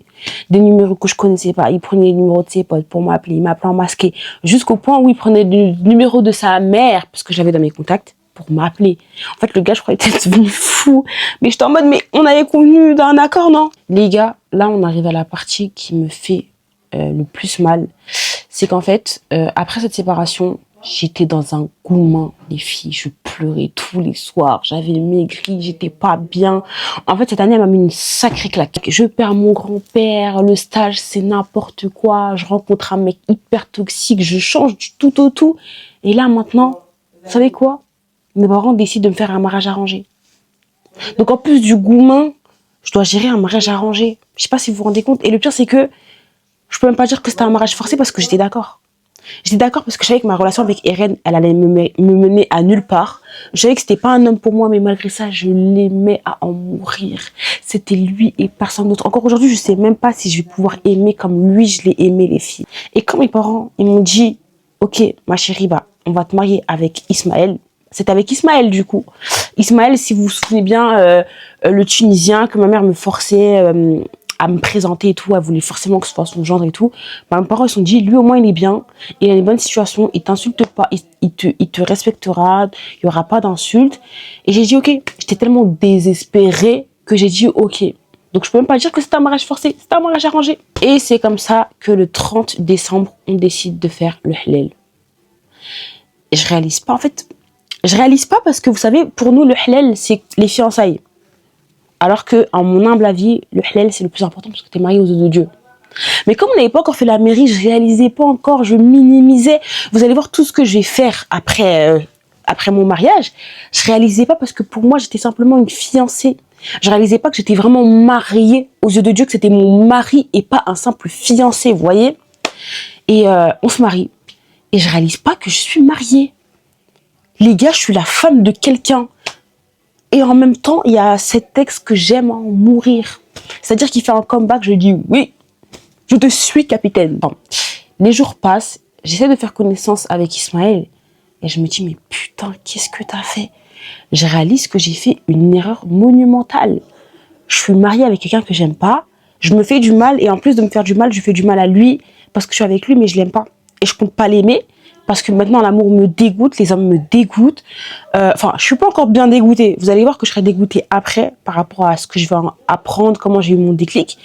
S1: Des numéros que je connaissais pas. Il prenait les numéros de ses potes pour m'appeler. Il m'appelait en masqué. Jusqu'au point où il prenait le numéro de sa mère, parce que j'avais dans mes contacts, pour m'appeler. En fait, le gars, je croyais qu'il était devenu fou. Mais j'étais en mode, mais on avait convenu d'un accord, non? Les gars, là, on arrive à la partie qui me fait le plus mal. C'est qu'en fait, après cette séparation, j'étais dans un goument, les filles. Je pleurais tous les soirs. J'avais maigri, j'étais pas bien. En fait, cette année, elle m'a mis une sacrée claque. Je perds mon grand-père, le stage, c'est n'importe quoi. Je rencontre un mec hyper toxique, je change du tout au tout. Et là, maintenant, vous savez quoi? Mes parents décident de me faire un mariage arrangé. Donc, en plus du goument, je dois gérer un mariage arrangé. Je sais pas si vous vous rendez compte. Et le pire, c'est que je peux même pas dire que c'était un mariage forcé parce que j'étais d'accord. J'étais d'accord parce que je savais que ma relation avec Eren, elle allait me mener à nulle part. Je savais que c'était pas un homme pour moi, mais malgré ça, je l'aimais à en mourir. C'était lui et personne d'autre. Encore aujourd'hui, je sais même pas si je vais pouvoir aimer comme lui, je l'ai aimé, les filles. Et quand mes parents, ils m'ont dit, ok, ma chérie, bah, on va te marier avec Ismaël. C'est avec Ismaël, du coup. Ismaël, si vous vous souvenez bien, le Tunisien, que ma mère me forçait à me présenter et tout, elle voulait forcément que ce soit son gendre et tout. Bah, mes parents, ils se sont dit, lui, au moins, il est bien, il a une bonne situation, il t'insulte pas, il te respectera, il y aura pas d'insultes. Et j'ai dit, ok. J'étais tellement désespérée que j'ai dit, ok. Donc, je peux même pas dire que c'est un mariage forcé, c'est un mariage arrangé. Et c'est comme ça que le 30 décembre, on décide de faire le halal. Et je réalise pas, en fait, je réalise pas parce que, vous savez, pour nous, le halal, c'est les fiançailles. Alors que, en mon humble avis, le halal, c'est le plus important parce que tu es marié aux yeux de Dieu. Mais comme on n'avait pas encore fait la mairie, je réalisais pas encore, je minimisais. Vous allez voir tout ce que je vais faire après mon mariage. Je réalisais pas parce que pour moi, j'étais simplement une fiancée. Je réalisais pas que j'étais vraiment mariée aux yeux de Dieu, que c'était mon mari et pas un simple fiancé, vous voyez. Et on se marie. Et je réalise pas que je suis mariée. Les gars, je suis la femme de quelqu'un. Et en même temps, il y a cet ex que j'aime en mourir. C'est-à-dire qu'il fait un comeback, je dis oui. Je te suis, capitaine. Bon. Les jours passent, j'essaie de faire connaissance avec Ismaël et je me dis, mais putain, qu'est-ce que t'as fait? Je réalise que j'ai fait une erreur monumentale. Je suis mariée avec quelqu'un que j'aime pas, je me fais du mal et en plus de me faire du mal, je fais du mal à lui parce que je suis avec lui mais je l'aime pas. Et je compte pas l'aimer parce que maintenant l'amour me dégoûte, les hommes me dégoûtent. Enfin, je suis pas encore bien dégoûtée. Vous allez voir que je serai dégoûtée après par rapport à ce que je vais apprendre, comment j'ai eu mon déclic.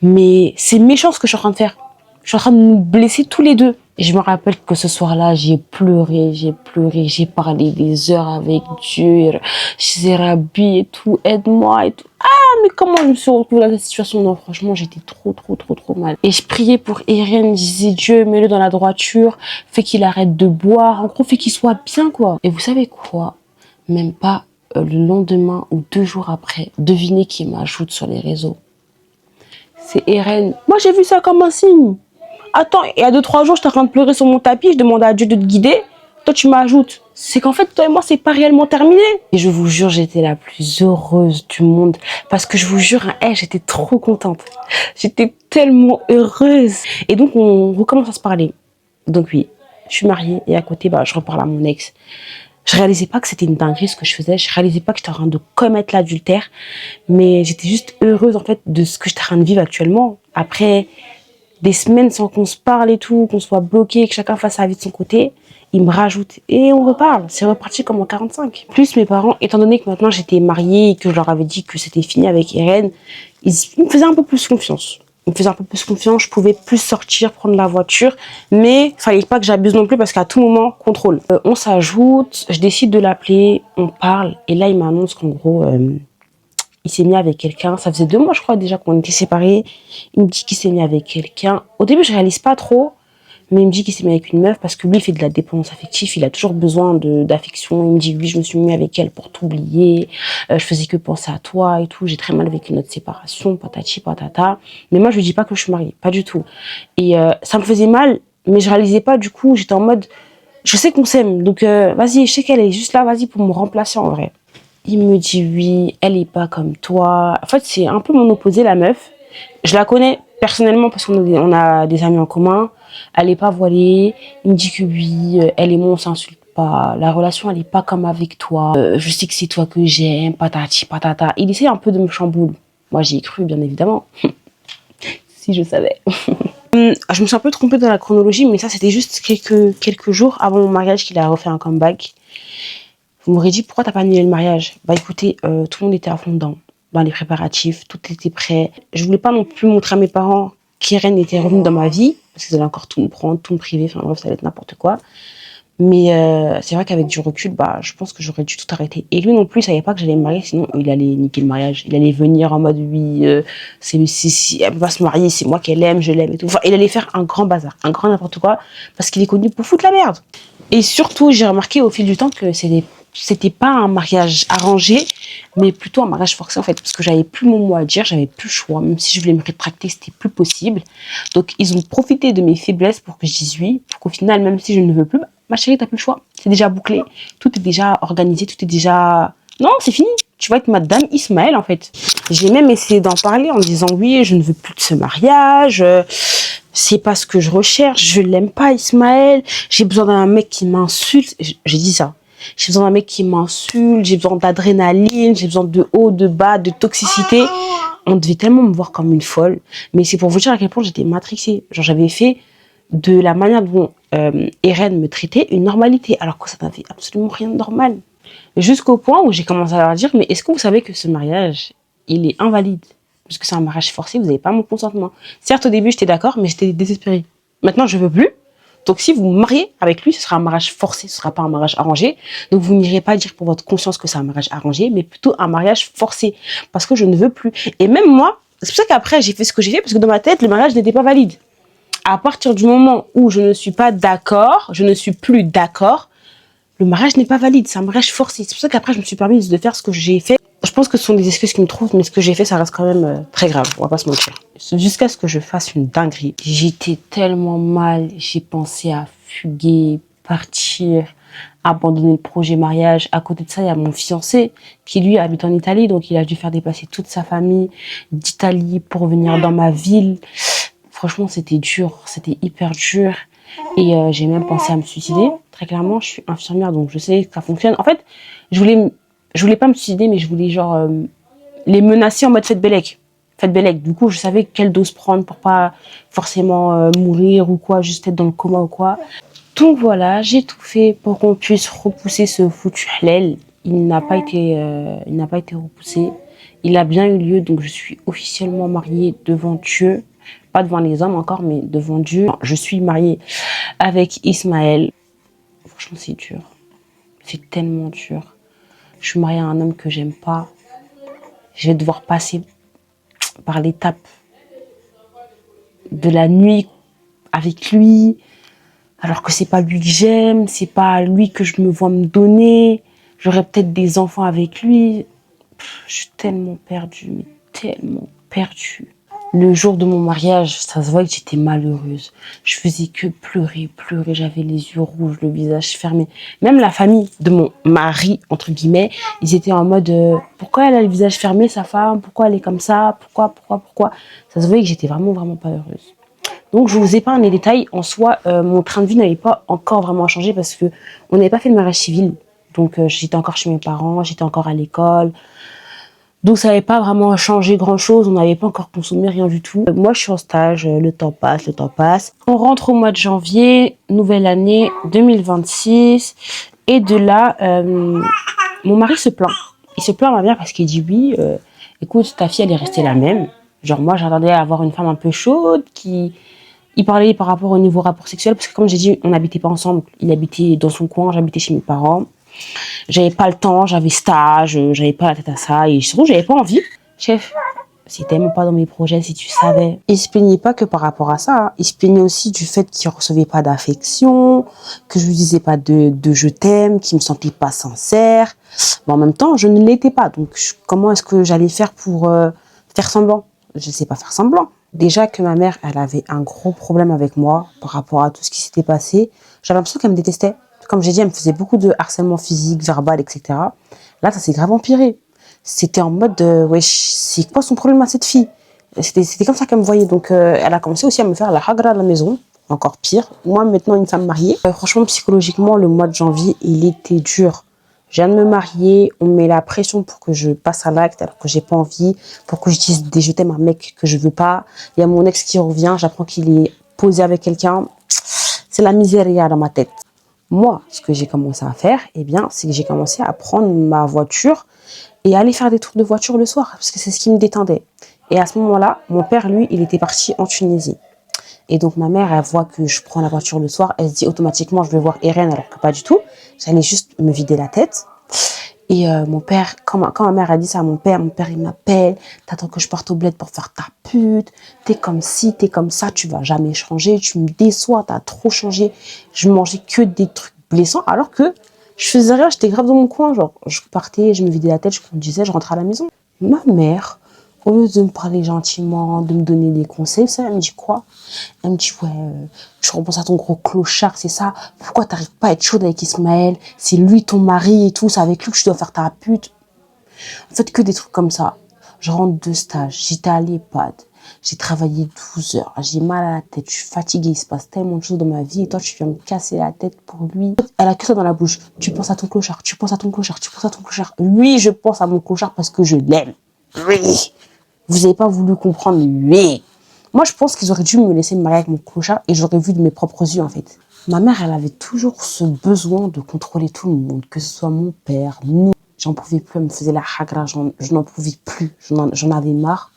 S1: Mais c'est méchant ce que je suis en train de faire. Je suis en train de nous blesser tous les deux. Et je me rappelle que ce soir-là, j'ai pleuré, j'ai parlé des heures avec Dieu. Je disais, Rabbi et tout, aide-moi et tout. Ah, mais comment je me suis retrouvée dans cette situation? Non, franchement, j'étais trop mal. Et je priais pour Eren, je disais, Dieu, mets-le dans la droiture, fais qu'il arrête de boire, en gros, fais qu'il soit bien, quoi. Et vous savez quoi? Même pas le lendemain ou 2 jours après, devinez qui m'ajoute sur les réseaux. C'est Eren. Moi, j'ai vu ça comme un signe. Attends, il y a 2-3 jours, j'étais en train de pleurer sur mon tapis, je demandais à Dieu de te guider. Toi, tu m'ajoutes. C'est qu'en fait, toi et moi, c'est pas réellement terminé. Et je vous jure, j'étais la plus heureuse du monde. Parce que je vous jure, j'étais trop contente. J'étais tellement heureuse. Et donc, on recommence à se parler. Donc oui, je suis mariée et à côté, je reparle à mon ex. Je réalisais pas que c'était une dinguerie ce que je faisais. Je réalisais pas que j'étais en train de commettre l'adultère. Mais j'étais juste heureuse, en fait, de ce que j'étais en train de vivre actuellement. Après des semaines sans qu'on se parle et tout, qu'on soit bloqué, que chacun fasse sa vie de son côté, ils me rajoutent et on reparle. C'est reparti comme en 45. Plus mes parents, étant donné que maintenant j'étais mariée et que je leur avais dit que c'était fini avec Eren, ils me faisaient un peu plus confiance. Ils me faisaient un peu plus confiance, je pouvais plus sortir, prendre la voiture, mais fallait pas que j'abuse non plus parce qu'à tout moment, contrôle. On s'ajoute, je décide de l'appeler, on parle et là il m'annonce qu'en gros... il s'est mis avec quelqu'un, ça faisait 2 mois je crois déjà qu'on était séparés. Il me dit qu'il s'est mis avec quelqu'un. Au début je réalise pas trop, mais il me dit qu'il s'est mis avec une meuf parce que lui il fait de la dépendance affective, il a toujours besoin d'affection. Il me dit oui, je me suis mis avec elle pour t'oublier, je faisais que penser à toi et tout, j'ai très mal vécu notre séparation, patati patata. Mais moi je lui dis pas que je suis mariée, pas du tout. Et ça me faisait mal, mais je réalisais pas, du coup j'étais en mode, je sais qu'on s'aime, donc vas-y, je sais qu'elle est juste là, vas-y pour me remplacer en vrai. Il me dit oui, elle est pas comme toi. En fait, c'est un peu mon opposé, la meuf. Je la connais personnellement parce qu'on a des amis en commun. Elle est pas voilée. Il me dit que oui, elle et moi, on s'insulte pas. La relation, elle est pas comme avec toi. Je sais que c'est toi que j'aime, patati patata. Il essaie un peu de me chambouler. Moi, j'y ai cru, bien évidemment. Si je savais. Je me suis un peu trompée dans la chronologie, mais ça, c'était juste quelques jours avant mon mariage qu'il a refait un comeback. Vous m'aurez dit, pourquoi t'as pas annulé le mariage? Bah écoutez, tout le monde était à fond dedans, dans les préparatifs, tout était prêt. Je voulais pas non plus montrer à mes parents qu'Irène était revenue dans ma vie, parce qu'ils allaient encore tout me prendre, tout me priver, enfin bref, ça allait être n'importe quoi. Mais c'est vrai qu'avec du recul, je pense que j'aurais dû tout arrêter. Et lui non plus, il savait pas que j'allais me marier, sinon il allait niquer le mariage. Il allait venir en mode, oui, elle peut pas se marier, c'est moi qu'elle aime, je l'aime et tout. Enfin, il allait faire un grand bazar, un grand n'importe quoi, parce qu'il est connu pour foutre la merde. Et surtout, j'ai remarqué au fil du temps que c'était pas un mariage arrangé, mais plutôt un mariage forcé en fait, parce que j'avais plus mon mot à dire, j'avais plus le choix, même si je voulais me rétracter, c'était plus possible. Donc ils ont profité de mes faiblesses pour que je dise oui, pour qu'au final, même si je ne veux plus, ma chérie, t'as plus le choix, c'est déjà bouclé, tout est déjà organisé, tout est déjà... Non, c'est fini, tu vas être madame Ismaël en fait. J'ai même essayé d'en parler en disant oui, je ne veux plus de ce mariage, c'est pas ce que je recherche, je l'aime pas Ismaël, j'ai besoin d'un mec qui m'insulte, j'ai dit ça. J'ai besoin d'un mec qui m'insulte, j'ai besoin d'adrénaline, j'ai besoin de haut, de bas, de toxicité. On devait tellement me voir comme une folle. Mais c'est pour vous dire à quel point j'étais matrixée. Genre, j'avais fait de la manière dont Eren me traitait une normalité, alors que ça n'avait absolument rien de normal. Jusqu'au point où j'ai commencé à leur dire, mais est-ce que vous savez que ce mariage, il est invalide? Parce que c'est un mariage forcé, vous n'avez pas mon consentement. Certes, au début, j'étais d'accord, mais j'étais désespérée. Maintenant, je veux plus. Donc, si vous vous mariez avec lui, ce sera un mariage forcé, ce sera pas un mariage arrangé. Donc, vous n'irez pas dire pour votre conscience que c'est un mariage arrangé, mais plutôt un mariage forcé. Parce que je ne veux plus. Et même moi, c'est pour ça qu'après, j'ai fait ce que j'ai fait, parce que dans ma tête, le mariage n'était pas valide. À partir du moment où je ne suis pas d'accord, je ne suis plus d'accord, le mariage n'est pas valide, c'est un mariage forcé. C'est pour ça qu'après, je me suis permise de faire ce que j'ai fait. Je pense que ce sont des excuses qui me trouvent, mais ce que j'ai fait, ça reste quand même très grave, on va pas se mentir. Jusqu'à ce que je fasse une dinguerie. J'étais tellement mal, j'ai pensé à fuguer, partir, abandonner le projet mariage. À côté de ça, il y a mon fiancé qui, lui, habite en Italie, donc il a dû faire déplacer toute sa famille d'Italie pour venir dans ma ville. Franchement, c'était dur, c'était hyper dur. Et j'ai même pensé à me suicider. Très clairement, je suis infirmière, donc je sais que ça fonctionne. En fait, je voulais pas me suicider, mais je voulais genre les menacer en mode faites bellec. Faites bellec. Du coup, je savais quelle dose prendre pour pas forcément mourir ou quoi, juste être dans le coma ou quoi. Donc voilà, j'ai tout fait pour qu'on puisse repousser ce foutu halal. Il n'a pas été repoussé. Il a bien eu lieu, donc je suis officiellement mariée devant Dieu. Pas devant les hommes encore, mais devant Dieu. Je suis mariée avec Ismaël. Franchement, c'est dur. C'est tellement dur. Je suis mariée à un homme que j'aime pas. Je vais devoir passer par l'étape de la nuit avec lui, alors que c'est pas lui que j'aime, c'est pas lui que je me vois me donner. J'aurais peut-être des enfants avec lui. Je suis tellement perdue, mais tellement perdue. Le jour de mon mariage, ça se voit que j'étais malheureuse. Je faisais que pleurer, pleurer. J'avais les yeux rouges, le visage fermé. Même la famille de mon mari, entre guillemets, ils étaient en mode pourquoi elle a le visage fermé, sa femme? Pourquoi elle est comme ça? Pourquoi? Ça se voyait que j'étais vraiment, vraiment pas heureuse. Donc, je vous épargne les détails. En soi, mon train de vie n'avait pas encore vraiment changé parce que on n'avait pas fait le mariage civil. Donc, j'étais encore chez mes parents, j'étais encore à l'école. Donc ça n'avait pas vraiment changé grand-chose, on n'avait pas encore consommé rien du tout. Moi je suis en stage, le temps passe, le temps passe. On rentre au mois de janvier, nouvelle année 2026. Et de là, mon mari se plaint. Il se plaint à ma mère parce qu'il dit oui, écoute, ta fille elle est restée la même. Genre moi j'attendais à avoir une femme un peu chaude qui... Il parlait par rapport au niveau rapport sexuel parce que comme j'ai dit, on n'habitait pas ensemble. Il habitait dans son coin, j'habitais chez mes parents. J'avais pas le temps, j'avais stage, j'avais pas la tête à ça et surtout j'avais pas envie. Chef, c'est tellement pas dans mes projets si tu savais. Il se plaignait pas que par rapport à ça, hein. Il se plaignait aussi du fait qu'il recevait pas d'affection, que je lui disais pas de je t'aime, qu'il me sentait pas sincère. Mais en même temps, je ne l'étais pas. Donc comment est-ce que j'allais faire pour faire semblant? Je sais pas faire semblant. Déjà que ma mère, elle avait un gros problème avec moi par rapport à tout ce qui s'était passé. J'avais l'impression qu'elle me détestait. Comme j'ai dit, elle me faisait beaucoup de harcèlement physique, verbal, etc. Là, ça s'est grave empiré. C'était en mode, wesh, c'est quoi son problème à cette fille? C'était comme ça qu'elle me voyait. Donc, elle a commencé aussi à me faire la hagra à la maison. Encore pire. Moi, maintenant, une femme mariée. Franchement, psychologiquement, le mois de janvier, il était dur. Je viens de me marier, on me met la pression pour que je passe à l'acte alors que j'ai pas envie, pour que je dise des je t'aime à un mec que je veux pas. Il y a mon ex qui revient, j'apprends qu'il est posé avec quelqu'un. C'est la misère dans ma tête. Moi, ce que j'ai commencé à faire, eh bien, c'est que j'ai commencé à prendre ma voiture et aller faire des tours de voiture le soir, parce que c'est ce qui me détendait. Et à ce moment-là, mon père, lui, il était parti en Tunisie. Et donc, ma mère, elle voit que je prends la voiture le soir, elle se dit automatiquement, je vais voir Irène, alors que pas du tout. J'allais juste me vider la tête. Et mon père, quand ma mère a dit ça à mon père, il m'appelle, t'attends que je parte au bled pour faire ta pute, t'es comme ci, t'es comme ça, tu vas jamais changer, tu me déçois, t'as trop changé. Je mangeais que des trucs blessants, alors que je faisais rien, j'étais grave dans mon coin, genre, je partais, je me vidais la tête, je conduisais, je rentrais à la maison. Ma mère, au lieu de me parler gentiment, de me donner des conseils, ça, elle me dit quoi? Elle me dit, ouais, tu repenses à ton gros clochard, c'est ça? Pourquoi t'arrives pas à être chaude avec Ismaël? C'est lui ton mari et tout, c'est avec lui que tu dois faire ta pute. En fait, que des trucs comme ça. Je rentre de stage, j'étais à l'EHPAD, j'ai travaillé 12 heures, j'ai mal à la tête, je suis fatiguée, il se passe tellement de choses dans ma vie et toi, tu viens me casser la tête pour lui. Elle a que ça dans la bouche. Tu penses à ton clochard, tu penses à ton clochard, tu penses à ton clochard. Lui, je pense à mon clochard parce que je l'aime. Oui. Vous n'avez pas voulu comprendre, oui. Moi, je pense qu'ils auraient dû me laisser me marier avec mon clochard et j'aurais vu de mes propres yeux, en fait. Ma mère, elle avait toujours ce besoin de contrôler tout le monde, que ce soit mon père, nous. J'en pouvais plus, elle me faisait la hagra, je n'en pouvais plus, j'en avais marre.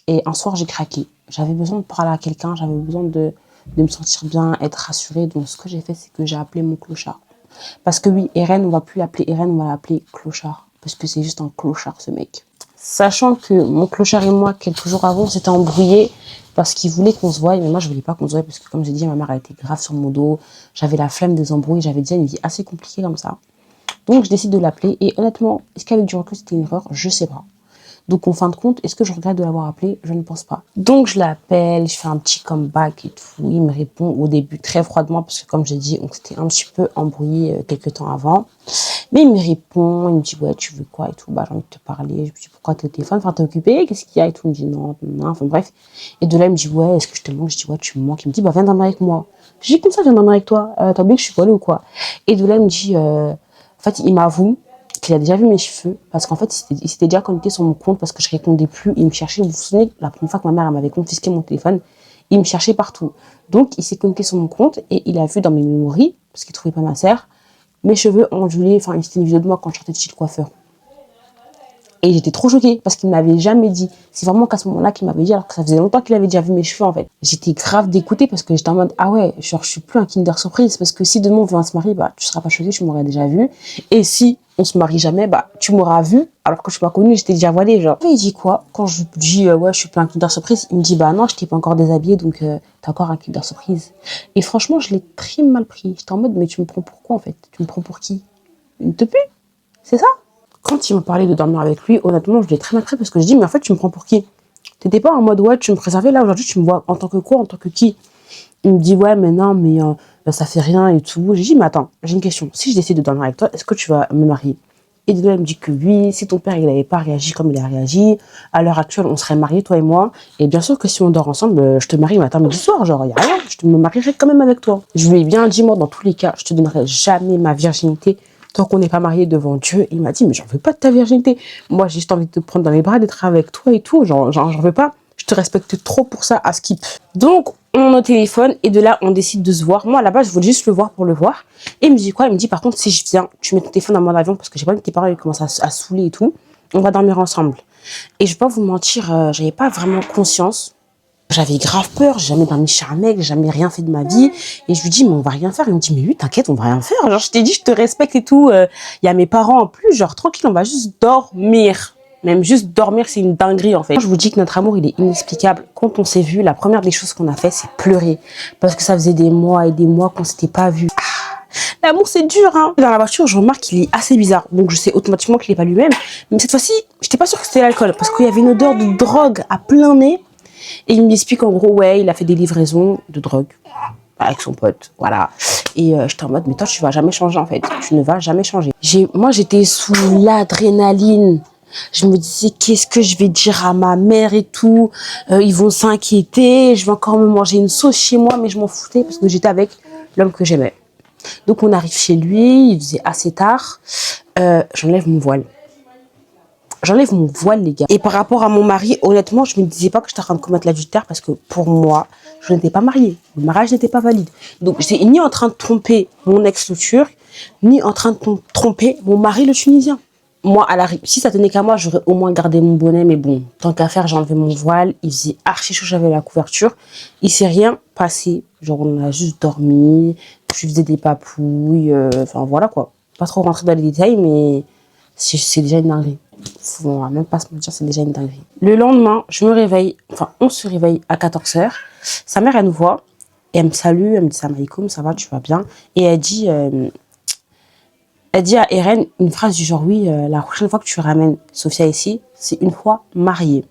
S1: Et un soir, j'ai craqué. J'avais besoin de parler à quelqu'un, j'avais besoin de me sentir bien, être rassurée. Donc, ce que j'ai fait, c'est que j'ai appelé mon clochard. Parce que oui, Eren, on va plus l'appeler Eren, on va l'appeler clochard. Parce que c'est juste un clochard, ce mec. Sachant que mon clochard et moi, quelques jours avant, on s'était embrouillés parce qu'il voulait qu'on se voie. Mais moi, je voulais pas qu'on se voie parce que, comme j'ai dit, ma mère a été grave sur mon dos. J'avais la flemme des embrouilles. J'avais déjà une vie assez compliquée comme ça. Donc, je décide de l'appeler. Et honnêtement, est-ce qu'avec du recul, c'était une erreur? Je sais pas. Donc, en fin de compte, est-ce que je regrette de l'avoir appelé? Je ne pense pas. Donc, je l'appelle, je fais un petit comeback et tout. Il me répond au début très froidement parce que, comme j'ai dit, on s'était un petit peu embrouillé quelques temps avant. Mais il me répond, il me dit, ouais, tu veux quoi et tout. Bah, j'ai envie de te parler. Je lui dis, pourquoi t'es au téléphone? Enfin, t'es occupé? Qu'est-ce qu'il y a et tout? Il me dit, non, non, enfin, bref. Et de là, il me dit, ouais, est-ce que je te manque? Je dis, ouais, tu me manques. Il me dit, bah, viens dormir avec moi. Je dis, comme ça, viens dormir avec toi. T'as oublié que je suis voilée ou quoi? Et de là, il me dit, en fait, il m'avoue qu'il a déjà vu mes cheveux. Parce qu'en fait, il s'était déjà connecté sur mon compte parce que je répondais plus. Il me cherchait. Vous vous souvenez, la première fois que ma mère m'avait confisqué mon téléphone, il me cherchait partout. Donc, il s'est connecté sur mon compte et il a vu dans mes mémories, parce qu'il trouvait pas ma sœur, mes cheveux ondulés, enfin, c'était une vidéo de moi quand je sortais de chez le coiffeur. Et j'étais trop choquée parce qu'il ne m'avait jamais dit. C'est vraiment qu'à ce moment-là qu'il m'avait dit, alors que ça faisait longtemps qu'il avait déjà vu mes cheveux en fait. J'étais grave dégoûtée parce que j'étais en mode, ah ouais, genre, je suis plus un Kinder Surprise parce que si demain on veut se marier, bah, tu seras pas choquée, tu m'aurais déjà vu. Et si on se marie jamais, bah, tu m'auras vu alors que je suis pas connue, j'étais déjà voilée, genre. Et il dit quoi? Quand je dis, ouais, je suis plus un Kinder Surprise, il me dit, bah non, je t'ai pas encore déshabillée donc t'as encore un Kinder Surprise. Et franchement, je l'ai très mal pris. J'étais en mode, mais tu me prends pour quoi en fait? Tu me prends pour qui? Une teubée? C'est ça? Quand il m'a parlé de dormir avec lui, honnêtement, je l'ai très mal pris parce que je dis, mais en fait, tu me prends pour qui? T'étais pas en mode, ouais, tu me préservais, là, aujourd'hui, tu me vois en tant que quoi, en tant que qui? Il me dit, ouais, mais non, mais ça fait rien et tout. J'ai dit, mais attends, j'ai une question. Si je décide de dormir avec toi, est-ce que tu vas me marier? Et de là, il me dit que oui, si ton père, il n'avait pas réagi comme il a réagi, à l'heure actuelle, on serait mariés, toi et moi. Et bien sûr que si on dort ensemble, je te marie matin, midi, soir, genre, y a rien, je me marierai quand même avec toi. Je lui ai bien dit, moi, dans tous les cas, je te donnerai jamais ma virginité tant qu'on n'est pas marié devant Dieu. Il m'a dit, mais j'en veux pas de ta virginité. Moi, j'ai juste envie de te prendre dans mes bras, d'être avec toi et tout. J'en veux pas. Je te respecte trop pour ça, à skip. Donc, on est au téléphone et de là, on décide de se voir. Moi, à la base, je voulais juste le voir pour le voir. Et il me dit quoi? Il me dit, par contre, si je viens, tu mets ton téléphone dans mon avion parce que j'ai pas envie que tes parents ils commencent à saouler et tout. On va dormir ensemble. Et je vais pas vous mentir, j'avais pas vraiment conscience. J'avais grave peur, j'ai jamais dormi chez un mec, j'ai jamais rien fait de ma vie. Et je lui dis, mais on va rien faire. Il me dit, mais oui, t'inquiète, on va rien faire. Genre, je t'ai dit, je te respecte et tout. Il y a mes parents en plus, genre, tranquille, on va juste dormir. Même juste dormir, c'est une dinguerie, en fait. Je vous dis que notre amour, il est inexplicable. Quand on s'est vu, la première des choses qu'on a fait, c'est pleurer. Parce que ça faisait des mois et des mois qu'on s'était pas vu. L'amour, c'est dur, hein. Dans la voiture, je remarque qu'il est assez bizarre. Donc, je sais automatiquement qu'il est pas lui-même. Mais cette fois-ci, j'étais pas sûre que c'était l'alcool. Parce qu'il y avait une odeur de drogue à plein nez. Et il m'explique en gros, ouais, il a fait des livraisons de drogue avec son pote, voilà. Et j'étais en mode, mais toi, tu vas jamais changer en fait. Tu ne vas jamais changer. Moi, j'étais sous l'adrénaline. Je me disais, qu'est-ce que je vais dire à ma mère et tout. Ils vont s'inquiéter. Je vais encore me manger une sauce chez moi, mais je m'en foutais parce que j'étais avec l'homme que j'aimais. Donc, on arrive chez lui. Il faisait assez tard. J'enlève mon voile. J'enlève mon voile, les gars. Et par rapport à mon mari, honnêtement, je me disais pas que j'étais en train de commettre l'adultère parce que pour moi, je n'étais pas mariée. Le mariage n'était pas valide. Donc, j'étais ni en train de tromper mon ex le turc, ni en train de tromper mon mari le tunisien. Moi, si ça tenait qu'à moi, j'aurais au moins gardé mon bonnet. Mais bon, tant qu'à faire, j'ai enlevé mon voile. Il faisait archi chaud, j'avais la couverture. Il s'est rien passé. Genre, on a juste dormi. Je faisais des papouilles. Enfin, voilà quoi. Pas trop rentrer dans les détails, mais c'est déjà une dinguerie. On va même pas se mentir, c'est déjà une dinguerie. Le lendemain, je me réveille, enfin, on se réveille à 14 h. Sa mère, elle nous voit, et elle me salue, elle me dit salam alaikum, ça va, tu vas bien. Et elle dit à Eren une phrase du genre, oui, la prochaine fois que tu ramènes Sophia ici, c'est une fois mariée.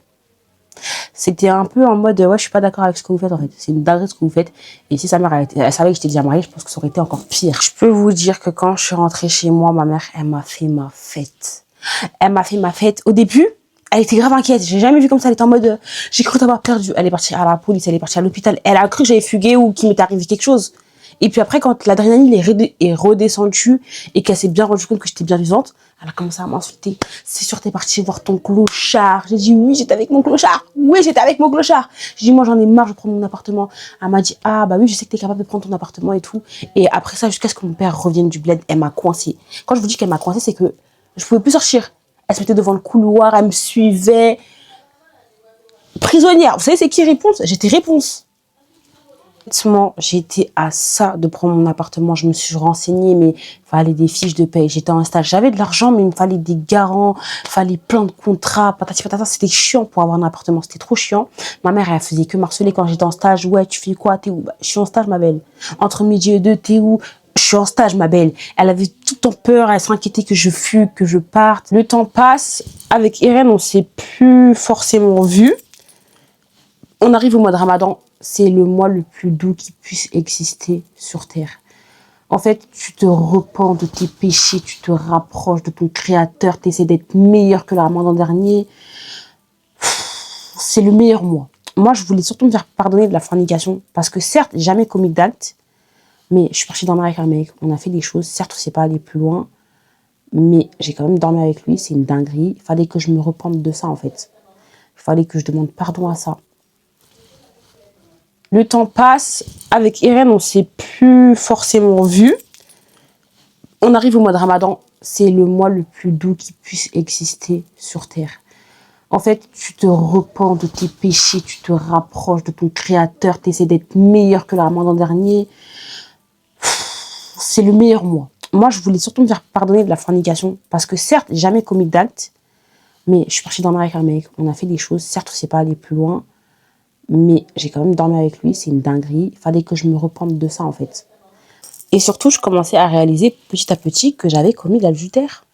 S1: C'était un peu en mode, ouais, je suis pas d'accord avec ce que vous faites en fait. C'est une dinguerie ce que vous faites. Et si sa mère, elle savait que j'étais déjà mariée, je pense que ça aurait été encore pire. Je peux vous dire que quand je suis rentrée chez moi, ma mère, elle m'a fait ma fête. Elle m'a fait ma fête. Au début, elle était grave inquiète. J'ai jamais vu comme ça. Elle était en mode, j'ai cru t'avoir perdu. Elle est partie à la police, elle est partie à l'hôpital. Elle a cru que j'avais fugué ou qu'il m'était arrivé quelque chose. Et puis après, quand l'adrénaline est redescendue et qu'elle s'est bien rendue compte que j'étais bien vivante, elle a commencé à m'insulter. C'est sûr, t'es partie voir ton clochard. J'ai dit, oui, j'étais avec mon clochard. Oui, j'étais avec mon clochard. J'ai dit, moi, j'en ai marre, je prends mon appartement. Elle m'a dit, ah, bah oui, je sais que t'es capable de prendre ton appartement et tout. Et après ça, jusqu'à ce que mon père revienne du bled, elle m'a coincée. Quand je vous dis qu'elle m'a coincée, c'est que je pouvais plus sortir. Elle se mettait devant le couloir, elle me suivait. Prisonnière. Vous savez, c'est qui Réponse? J'étais Réponse. Honnêtement, j'étais à ça de prendre mon appartement. Je me suis renseignée, mais il fallait des fiches de paye. J'étais en stage. J'avais de l'argent, mais il me fallait des garants. Il fallait plein de contrats. Patati patata. C'était chiant pour avoir un appartement. C'était trop chiant. Ma mère, elle faisait que marceler quand j'étais en stage. Ouais, tu fais quoi? T'es où? Bah, je suis en stage, ma belle. Entre midi et deux, t'es où? Je suis en stage, ma belle. Elle avait tout le temps peur, elle s'inquiétait que je fugue, que je parte. Le temps passe. Avec Irène, on s'est plus forcément vu. On arrive au mois de Ramadan. C'est le mois le plus doux qui puisse exister sur Terre. En fait, tu te repens de tes péchés, tu te rapproches de ton créateur, tu essaies d'être meilleur que le Ramadan dernier. C'est le meilleur mois. Moi, je voulais surtout me faire pardonner de la fornication. Parce que certes, j'ai jamais commis d'acte. Mais je suis partie dormir avec un mec. On a fait des choses. Certes, on ne s'est pas allé plus loin. Mais j'ai quand même dormi avec lui. C'est une dinguerie. Il fallait que je me repente de ça, en fait. Il fallait que je demande pardon à ça. Le temps passe. Avec Irène, on ne s'est plus forcément vu. On arrive au mois de Ramadan. C'est le mois le plus doux qui puisse exister sur Terre. En fait, tu te repens de tes péchés, tu te rapproches de ton créateur, tu essaies d'être meilleur que le Ramadan dernier. C'est le meilleur mois. Moi, je voulais surtout me faire pardonner de la fornication. Parce que certes, j'ai jamais commis d'acte. Mais je suis partie dormir avec un mec. On a fait des choses. Certes, on ne s'est pas allé plus loin. Mais j'ai quand même dormi avec lui. C'est une dinguerie. Il fallait que je me repente de ça, en fait. Et surtout, je commençais à réaliser petit à petit que j'avais commis l'adultère.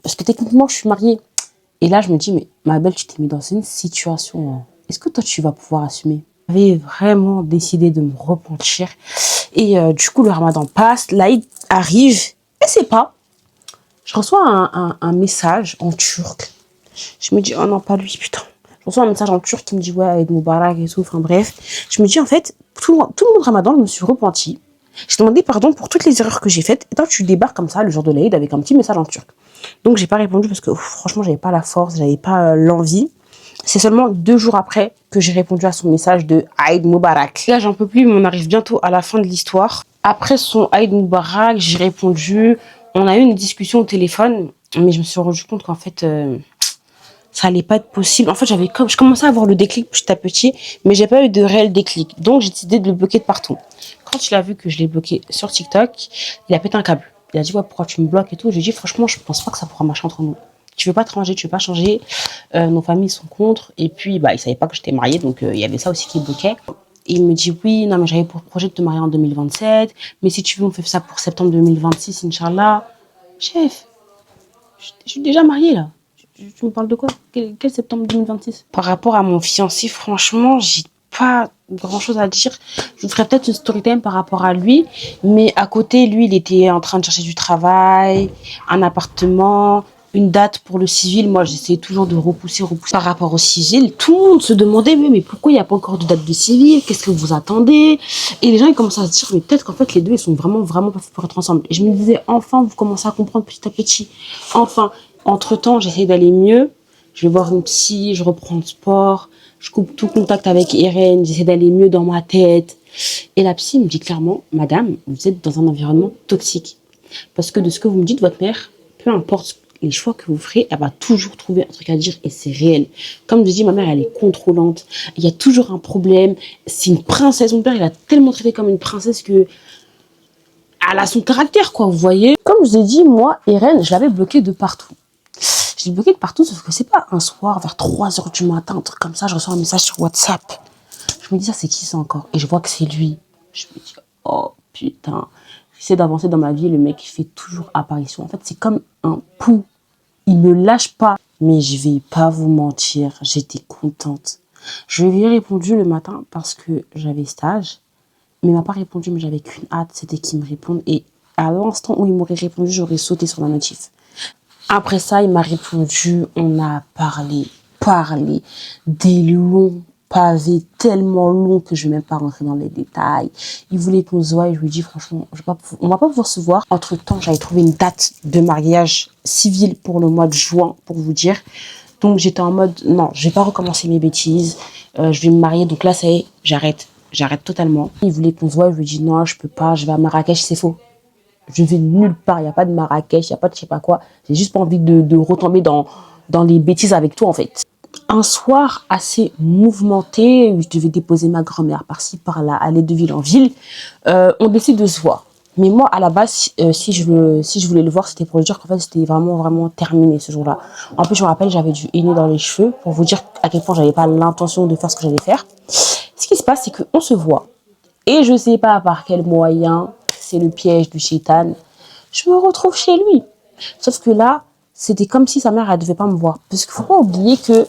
S1: Parce que techniquement, je suis mariée. Et là, je me dis, mais ma belle, tu t'es mise dans une situation. Est-ce que toi, tu vas pouvoir assumer? J'avais vraiment décidé de me repentir. Et du coup, le Ramadan passe, l'Aïd arrive. Et c'est pas. Je reçois un message en turc. Je me dis, oh non, pas lui, putain. Je reçois un message en turc qui me dit, ouais, Aïd Moubarak et tout. Enfin bref. Je me dis, en fait, tout le monde Ramadan, je me suis repentie. J'ai demandé pardon pour toutes les erreurs que j'ai faites. Et toi, tu débarques comme ça le jour de l'Aïd avec un petit message en turc. Donc, j'ai pas répondu parce que franchement, j'avais pas la force, j'avais pas l'envie. C'est seulement 2 jours après que j'ai répondu à son message de Aïd Moubarak. Là, j'en peux plus, mais on arrive bientôt à la fin de l'histoire. Après son Aïd Moubarak, j'ai répondu. On a eu une discussion au téléphone, mais je me suis rendu compte qu'en fait, ça allait pas être possible. En fait, je commençais à avoir le déclic petit à petit, mais j'ai pas eu de réel déclic. Donc, j'ai décidé de le bloquer de partout. Quand il a vu que je l'ai bloqué sur TikTok, il a pété un câble. Il a dit, ouais, pourquoi tu me bloques et tout. J'ai dit, franchement, je pense pas que ça pourra marcher entre nous. Tu veux pas te ranger, tu veux pas changer. Nos familles sont contre. Et puis, bah, ils savaient pas que j'étais mariée, donc il y avait ça aussi qui bloquait. Et il me dit, oui, non, mais j'avais pour projet de te marier en 2027. Mais si tu veux, on fait ça pour septembre 2026, Inch'Allah. Chef, je suis déjà mariée, là. Tu me parles de quoi? Quel septembre 2026? Par rapport à mon fiancé, franchement, j'ai pas grand chose à dire. Je vous ferai peut-être une story time par rapport à lui. Mais à côté, lui, il était en train de chercher du travail, un appartement, une date pour le civil. Moi, j'essayais toujours de repousser. Par rapport au civil, tout le monde se demandait, mais pourquoi il n'y a pas encore de date de civil? Qu'est-ce que vous attendez? Et les gens, ils commençaient à se dire, mais peut-être qu'en fait, les deux, ils sont vraiment pas faits pour être ensemble. Et je me disais, enfin, vous commencez à comprendre petit à petit. Enfin, entre-temps, j'essaie d'aller mieux. Je vais voir une psy, je reprends le sport, je coupe tout contact avec Irène, j'essaie d'aller mieux dans ma tête. Et la psy me dit clairement, madame, vous êtes dans un environnement toxique. Parce que de ce que vous me dites, votre mère, peu importe les choix que vous ferez, elle va toujours trouver un truc à dire et c'est réel. Comme je dis, ma mère, elle est contrôlante. Il y a toujours un problème. C'est une princesse. Mon père, il a tellement traité comme une princesse que elle a son caractère, quoi, vous voyez. Comme je vous ai dit, moi, Irène, je l'avais bloquée de partout. Je l'ai bloquée de partout, sauf que c'est pas un soir, vers 3h du matin, un truc comme ça, je reçois un message sur WhatsApp. Je me dis, ça, c'est qui ça encore? Et je vois que c'est lui. Je me dis, oh putain. J'essaie d'avancer dans ma vie, le mec, il fait toujours apparition. En fait, c'est comme un pou. Il me lâche pas. Mais je vais pas vous mentir, j'étais contente. Je lui ai répondu le matin parce que j'avais stage. Mais il m'a pas répondu, mais j'avais qu'une hâte, c'était qu'il me réponde. Et à l'instant où il m'aurait répondu, j'aurais sauté sur la notif. Après ça, il m'a répondu, on a parlé, des longs pavés, tellement longs que je vais même pas rentrer dans les détails. Il voulait qu'on se voie et je lui ai dit, franchement, on va pas pouvoir se voir. Entre-temps, j'avais trouvé une date de mariage civil pour le mois de juin, pour vous dire. Donc, j'étais en mode, non, je vais pas recommencer mes bêtises, je vais me marier. Donc là, ça y est, j'arrête totalement. Il voulait qu'on se voie, je lui ai dit, non, je peux pas, je vais à Marrakech, c'est faux. Je vais nulle part, il n'y a pas de Marrakech, il n'y a pas de je sais pas quoi. J'ai juste pas envie de retomber dans les bêtises avec toi, en fait. Un soir assez mouvementé, où je devais déposer ma grand-mère par-ci, par-là, aller de ville en ville, on décide de se voir. Mais moi, à la base, si je voulais le voir, c'était pour lui dire qu'en fait, c'était vraiment terminé ce jour-là. En plus, je me rappelle, j'avais du henné dans les cheveux pour vous dire à quel point j'avais pas l'intention de faire ce que j'allais faire. Ce qui se passe, c'est qu'on se voit. Et je sais pas par quel moyen, c'est le piège du shaitan. Je me retrouve chez lui. Sauf que là, c'était comme si sa mère, elle devait pas me voir. Parce qu'il faut pas oublier que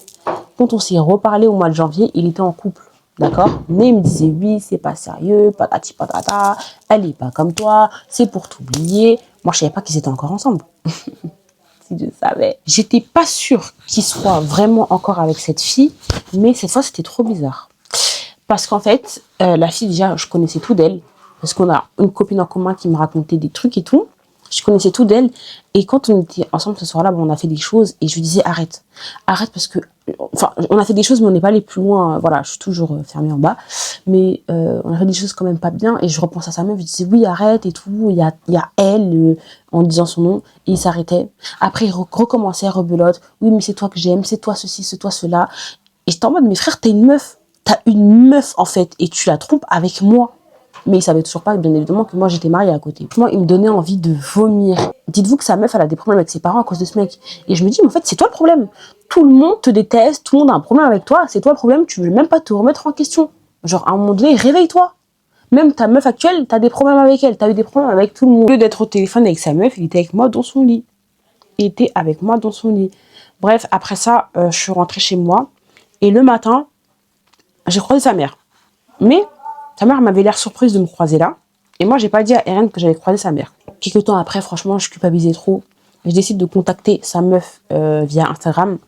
S1: quand on s'est reparlé au mois de janvier, il était en couple. D'accord? Mais il me disait, oui, c'est pas sérieux, patati patata, elle est pas comme toi, c'est pour t'oublier. Moi, je savais pas qu'ils étaient encore ensemble. Si je savais. J'étais pas sûre qu'il soit vraiment encore avec cette fille, mais cette fois, c'était trop bizarre. Parce qu'en fait, la fille, déjà, je connaissais tout d'elle. Parce qu'on a une copine en commun qui me racontait des trucs et tout. Je connaissais tout d'elle. Et quand on était ensemble ce soir-là, bon, on a fait des choses. Et je lui disais, arrête. Arrête parce que... Enfin, on a fait des choses, mais on n'est pas allé plus loin. Voilà, je suis toujours fermée en bas. Mais on a fait des choses quand même pas bien. Et je repense à sa meuf. Je disais, oui, arrête et tout. Il y a elle, en disant son nom. Et il s'arrêtait. Après, il recommençait, rebelote. Oui, mais c'est toi que j'aime. C'est toi ceci, c'est toi cela. Et j'étais en mode, mais frère, t'es une meuf. T'as une meuf, en fait. Et tu la trompes avec moi. Mais il savait toujours pas, bien évidemment, que moi, j'étais mariée à côté. Moi, il me donnait envie de vomir. Dites-vous que sa meuf, elle a des problèmes avec ses parents à cause de ce mec. Et je me dis, mais en fait, c'est toi le problème. Tout le monde te déteste, tout le monde a un problème avec toi. C'est toi le problème, tu veux même pas te remettre en question. Genre, à un moment donné, réveille-toi. Même ta meuf actuelle, t'as des problèmes avec elle. T'as eu des problèmes avec tout le monde. Au lieu d'être au téléphone avec sa meuf, il était avec moi dans son lit. Il était avec moi dans son lit. Bref, après ça, je suis rentrée chez moi. Et le matin, j'ai croisé sa mère. Mais sa mère m'avait l'air surprise de me croiser là. Et moi, j'ai pas dit à Eren que j'avais croisé sa mère. Quelques temps après, franchement, je culpabilisais trop. Je décide de contacter sa meuf via Instagram,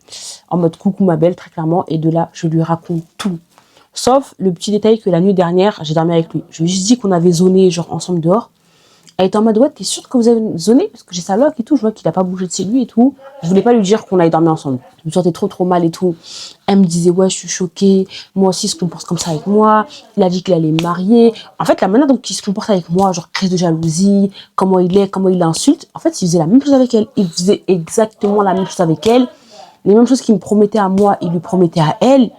S1: en mode coucou ma belle, très clairement. Et de là, je lui raconte tout. Sauf le petit détail que la nuit dernière, j'ai dormi avec lui. Je lui ai juste dit qu'on avait zoné, genre ensemble dehors. Elle était en mode, ouais, t'es sûre que vous avez zoné? Parce que j'ai sa loc et tout, je vois qu'il a pas bougé de chez lui et tout. Je voulais pas lui dire qu'on allait dormir ensemble. Je me sentais trop mal et tout. Elle me disait, ouais, je suis choquée. Moi aussi, il se comporte comme ça avec moi. Il a dit qu'il allait me marier. En fait, la manière dont il se comporte avec moi, genre crise de jalousie, comment il est, comment il l'insulte. En fait, il faisait la même chose avec elle. Il faisait exactement la même chose avec elle. Les mêmes choses qu'il me promettait à moi, il lui promettait à elle.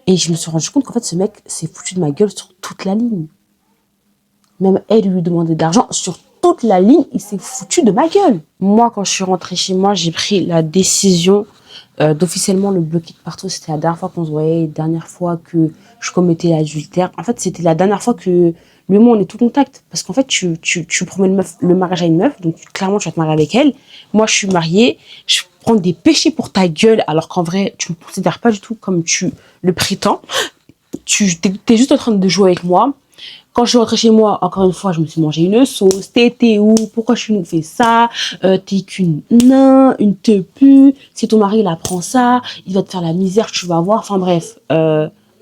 S1: Et je me suis rendu compte qu'en fait, ce mec s'est foutu de ma gueule sur toute la ligne. Même elle lui demandait d'argent sur toute la ligne, il s'est foutu de ma gueule. Moi, quand je suis rentrée chez moi, j'ai pris la décision d'officiellement le bloquer de partout. C'était la dernière fois qu'on se voyait, la dernière fois que je commettais l'adultère. En fait, c'était la dernière fois que lui et moi, on est tout contact. Parce qu'en fait, tu promets le mariage à une meuf, donc clairement, tu vas te marier avec elle. Moi, je suis mariée, je prends des péchés pour ta gueule, alors qu'en vrai, tu ne me considères pas du tout comme tu le prétends. Tu t'es juste en train de jouer avec moi. Quand je suis rentrée chez moi, encore une fois, je me suis mangé une sauce. T'étais où? Pourquoi tu nous fais ça? T'es qu'une nain, une te pue. Si ton mari, il apprend ça, il va te faire la misère, tu vas voir. Enfin bref,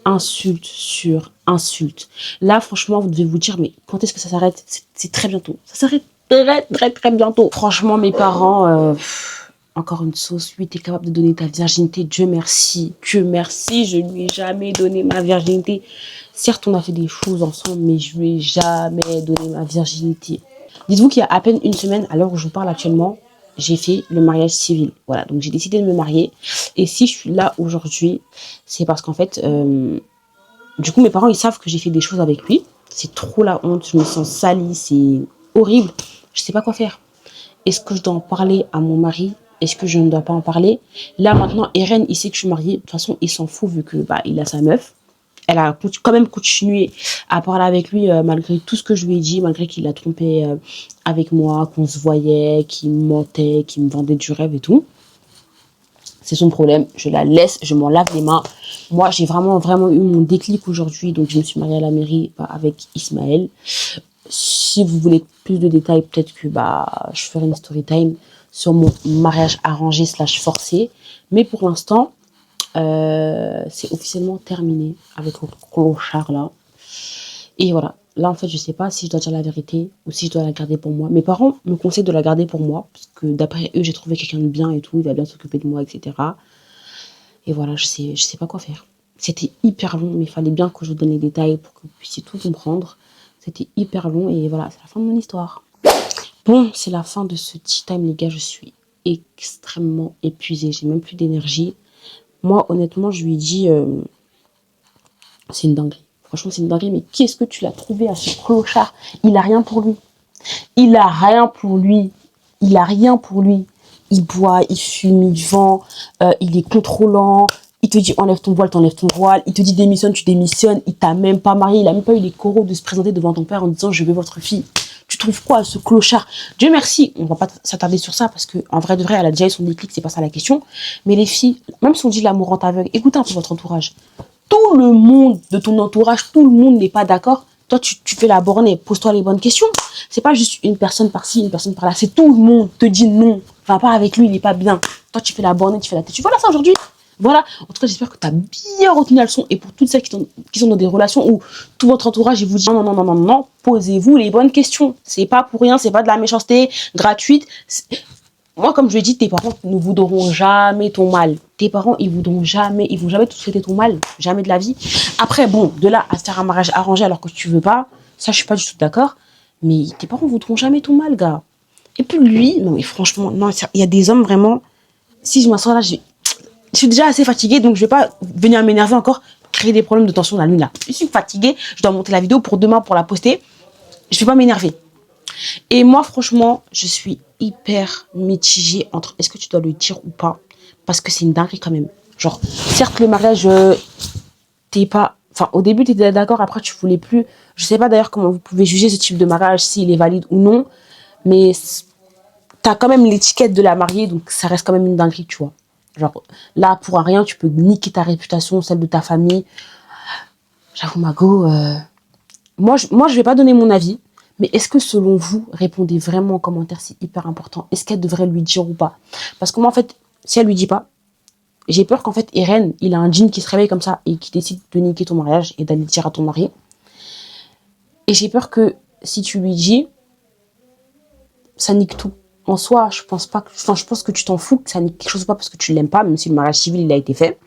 S1: insulte sur insulte. Là, franchement, vous devez vous dire, mais quand est-ce que ça s'arrête? C'est très bientôt. Ça s'arrête très bientôt. Franchement, mes parents... encore une sauce, oui, t'es capable de donner ta virginité, Dieu merci, je lui ai jamais donné ma virginité. Certes, on a fait des choses ensemble, mais je lui ai jamais donné ma virginité. Dites-vous qu'il y a à peine une semaine, à l'heure où je vous parle actuellement, j'ai fait le mariage civil. Voilà, donc j'ai décidé de me marier. Et si je suis là aujourd'hui, c'est parce qu'en fait, du coup, mes parents, ils savent que j'ai fait des choses avec lui. C'est trop la honte, je me sens salie, c'est horrible. Je sais pas quoi faire. Est-ce que je dois en parler à mon mari? Est-ce que je ne dois pas en parler? Là, maintenant, Eren, il sait que je suis mariée. De toute façon, il s'en fout vu que il a sa meuf. Elle a quand même continué à parler avec lui malgré tout ce que je lui ai dit, malgré qu'il l'a trompé avec moi, qu'on se voyait, qu'il me mentait, qu'il me vendait du rêve et tout. C'est son problème. Je la laisse, je m'en lave les mains. Moi, j'ai vraiment eu mon déclic aujourd'hui. Donc, je me suis mariée à la mairie avec Ismaël. Si vous voulez plus de détails, peut-être que je ferai une story time sur mon mariage arrangé / forcé. Mais pour l'instant, c'est officiellement terminé avec le clochard là. Et voilà. Là, en fait, je sais pas si je dois dire la vérité ou si je dois la garder pour moi. Mes parents me conseillent de la garder pour moi, parce que d'après eux, j'ai trouvé quelqu'un de bien et tout, il va bien s'occuper de moi, etc. Et voilà, je sais pas quoi faire. C'était hyper long, mais il fallait bien que je vous donne les détails pour que vous puissiez tout comprendre. C'était hyper long et voilà, c'est la fin de mon histoire. Bon, c'est la fin de ce tea time, les gars. Je suis extrêmement épuisée. J'ai même plus d'énergie. Moi, honnêtement, je lui ai dit... c'est une dinguerie. Franchement, c'est une dinguerie. Mais qu'est-ce que tu l'as trouvé à ce clochard? Il a rien pour lui. Il a rien pour lui. Il a rien pour lui. Il boit, il fume, il vend, il est contrôlant. Il te dit enlève ton voile, t'enlèves ton voile. Il te dit démissionne, tu démissionnes. Il t'a même pas marié. Il a même pas eu les coraux de se présenter devant ton père en disant je veux votre fille. Tu trouves quoi, ce clochard? Dieu merci, on va pas s'attarder sur ça parce que en vrai de vrai, elle a déjà eu son déclic, c'est pas ça la question. Mais les filles, même si on dit l'amour rend aveugle, écoutez un peu votre entourage. Tout le monde de ton entourage, tout le monde n'est pas d'accord. Toi, tu fais la bornée, pose-toi les bonnes questions. C'est pas juste une personne par-ci, une personne par-là. C'est tout le monde te dit non. Va pas avec lui, il est pas bien. Toi, tu fais la bornée, tu fais la tête. Tu vois là ça aujourd'hui? Voilà. En tout cas, j'espère que tu as bien retenu la leçon. Et pour toutes celles qui sont dans des relations où tout votre entourage, il vous dit non, non, non, non, non, non, posez-vous les bonnes questions. C'est pas pour rien, c'est pas de la méchanceté gratuite. Moi, comme je l'ai dit, tes parents ne voudront jamais ton mal. Tes parents, ils vont jamais te souhaiter ton mal. Jamais de la vie. Après, bon, de là à se faire un mariage arrangé alors que tu veux pas, ça, je suis pas du tout d'accord. Mais tes parents voudront jamais ton mal, gars. Et puis lui, non, mais franchement, non, il y a des hommes vraiment. Si je m'assois là, je suis déjà assez fatiguée, donc je vais pas venir m'énerver encore, créer des problèmes de tension la nuit là. Je suis fatiguée, je dois monter la vidéo pour demain pour la poster. Je vais pas m'énerver. Et moi, franchement, je suis hyper mitigée entre est-ce que tu dois le dire ou pas. Parce que c'est une dinguerie quand même. Genre, certes, le mariage, t'es pas... Enfin, au début, t'étais d'accord, après, tu voulais plus. Je sais pas d'ailleurs comment vous pouvez juger ce type de mariage, s'il est valide ou non. Mais t'as quand même l'étiquette de la mariée, donc ça reste quand même une dinguerie, tu vois. Genre, là, pour un rien, tu peux niquer ta réputation, celle de ta famille. J'avoue, Mago, moi, je vais pas donner mon avis. Mais est-ce que selon vous, répondez vraiment en commentaire, c'est hyper important. Est-ce qu'elle devrait lui dire ou pas? Parce que moi, en fait, si elle lui dit pas, j'ai peur qu'en fait, Eren, il a un djinn qui se réveille comme ça et qui décide de niquer ton mariage et d'aller dire à ton mari. Et j'ai peur que si tu lui dis, ça nique tout. En soi, je pense pas que, enfin, je pense que tu t'en fous, que ça nique quelque chose ou pas parce que tu l'aimes pas, même si le mariage civil, il a été fait.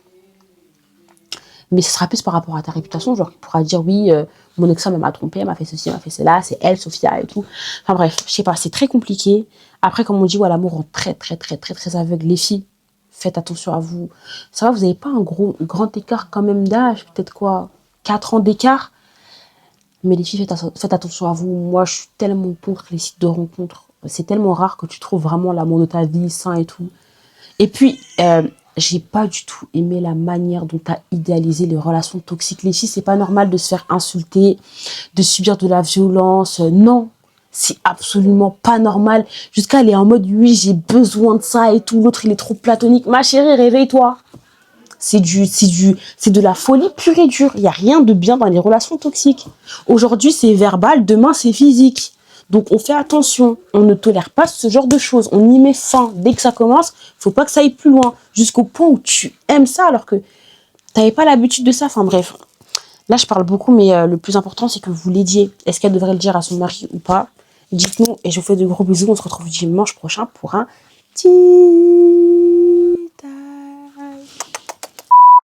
S1: Mais ce sera plus par rapport à ta réputation, genre, il pourra dire oui, mon ex-femme m'a trompé, elle m'a fait ceci, elle m'a fait cela, c'est elle, Sophia et tout. Enfin bref, je sais pas, c'est très compliqué. Après, comme on dit, ouais, l'amour rend très, très, très, très, très aveugle. Les filles, faites attention à vous. Ça va, vous n'avez pas un grand écart quand même d'âge, peut-être quoi, 4 ans d'écart. Mais les filles, faites attention à vous. Moi, je suis tellement contre les sites de rencontres. C'est tellement rare que tu trouves vraiment l'amour de ta vie, sain et tout. Et puis, j'ai pas du tout aimé la manière dont tu as idéalisé les relations toxiques. Les filles, c'est pas normal de se faire insulter, de subir de la violence. Non, c'est absolument pas normal. Jusqu'à aller en mode, oui, j'ai besoin de ça et tout. L'autre, il est trop platonique. Ma chérie, réveille-toi. C'est de la folie pure et dure. Il n'y a rien de bien dans les relations toxiques. Aujourd'hui, c'est verbal, demain, c'est physique. Donc, on fait attention. On ne tolère pas ce genre de choses. On y met fin. Dès que ça commence, faut pas que ça aille plus loin. Jusqu'au point où tu aimes ça alors que tu n'avais pas l'habitude de ça. Enfin, bref. Là, je parle beaucoup, mais le plus important, c'est que vous l'aidiez. Est-ce qu'elle devrait le dire à son mari ou pas? Dites-nous et je vous fais de gros bisous. On se retrouve dimanche prochain pour un petit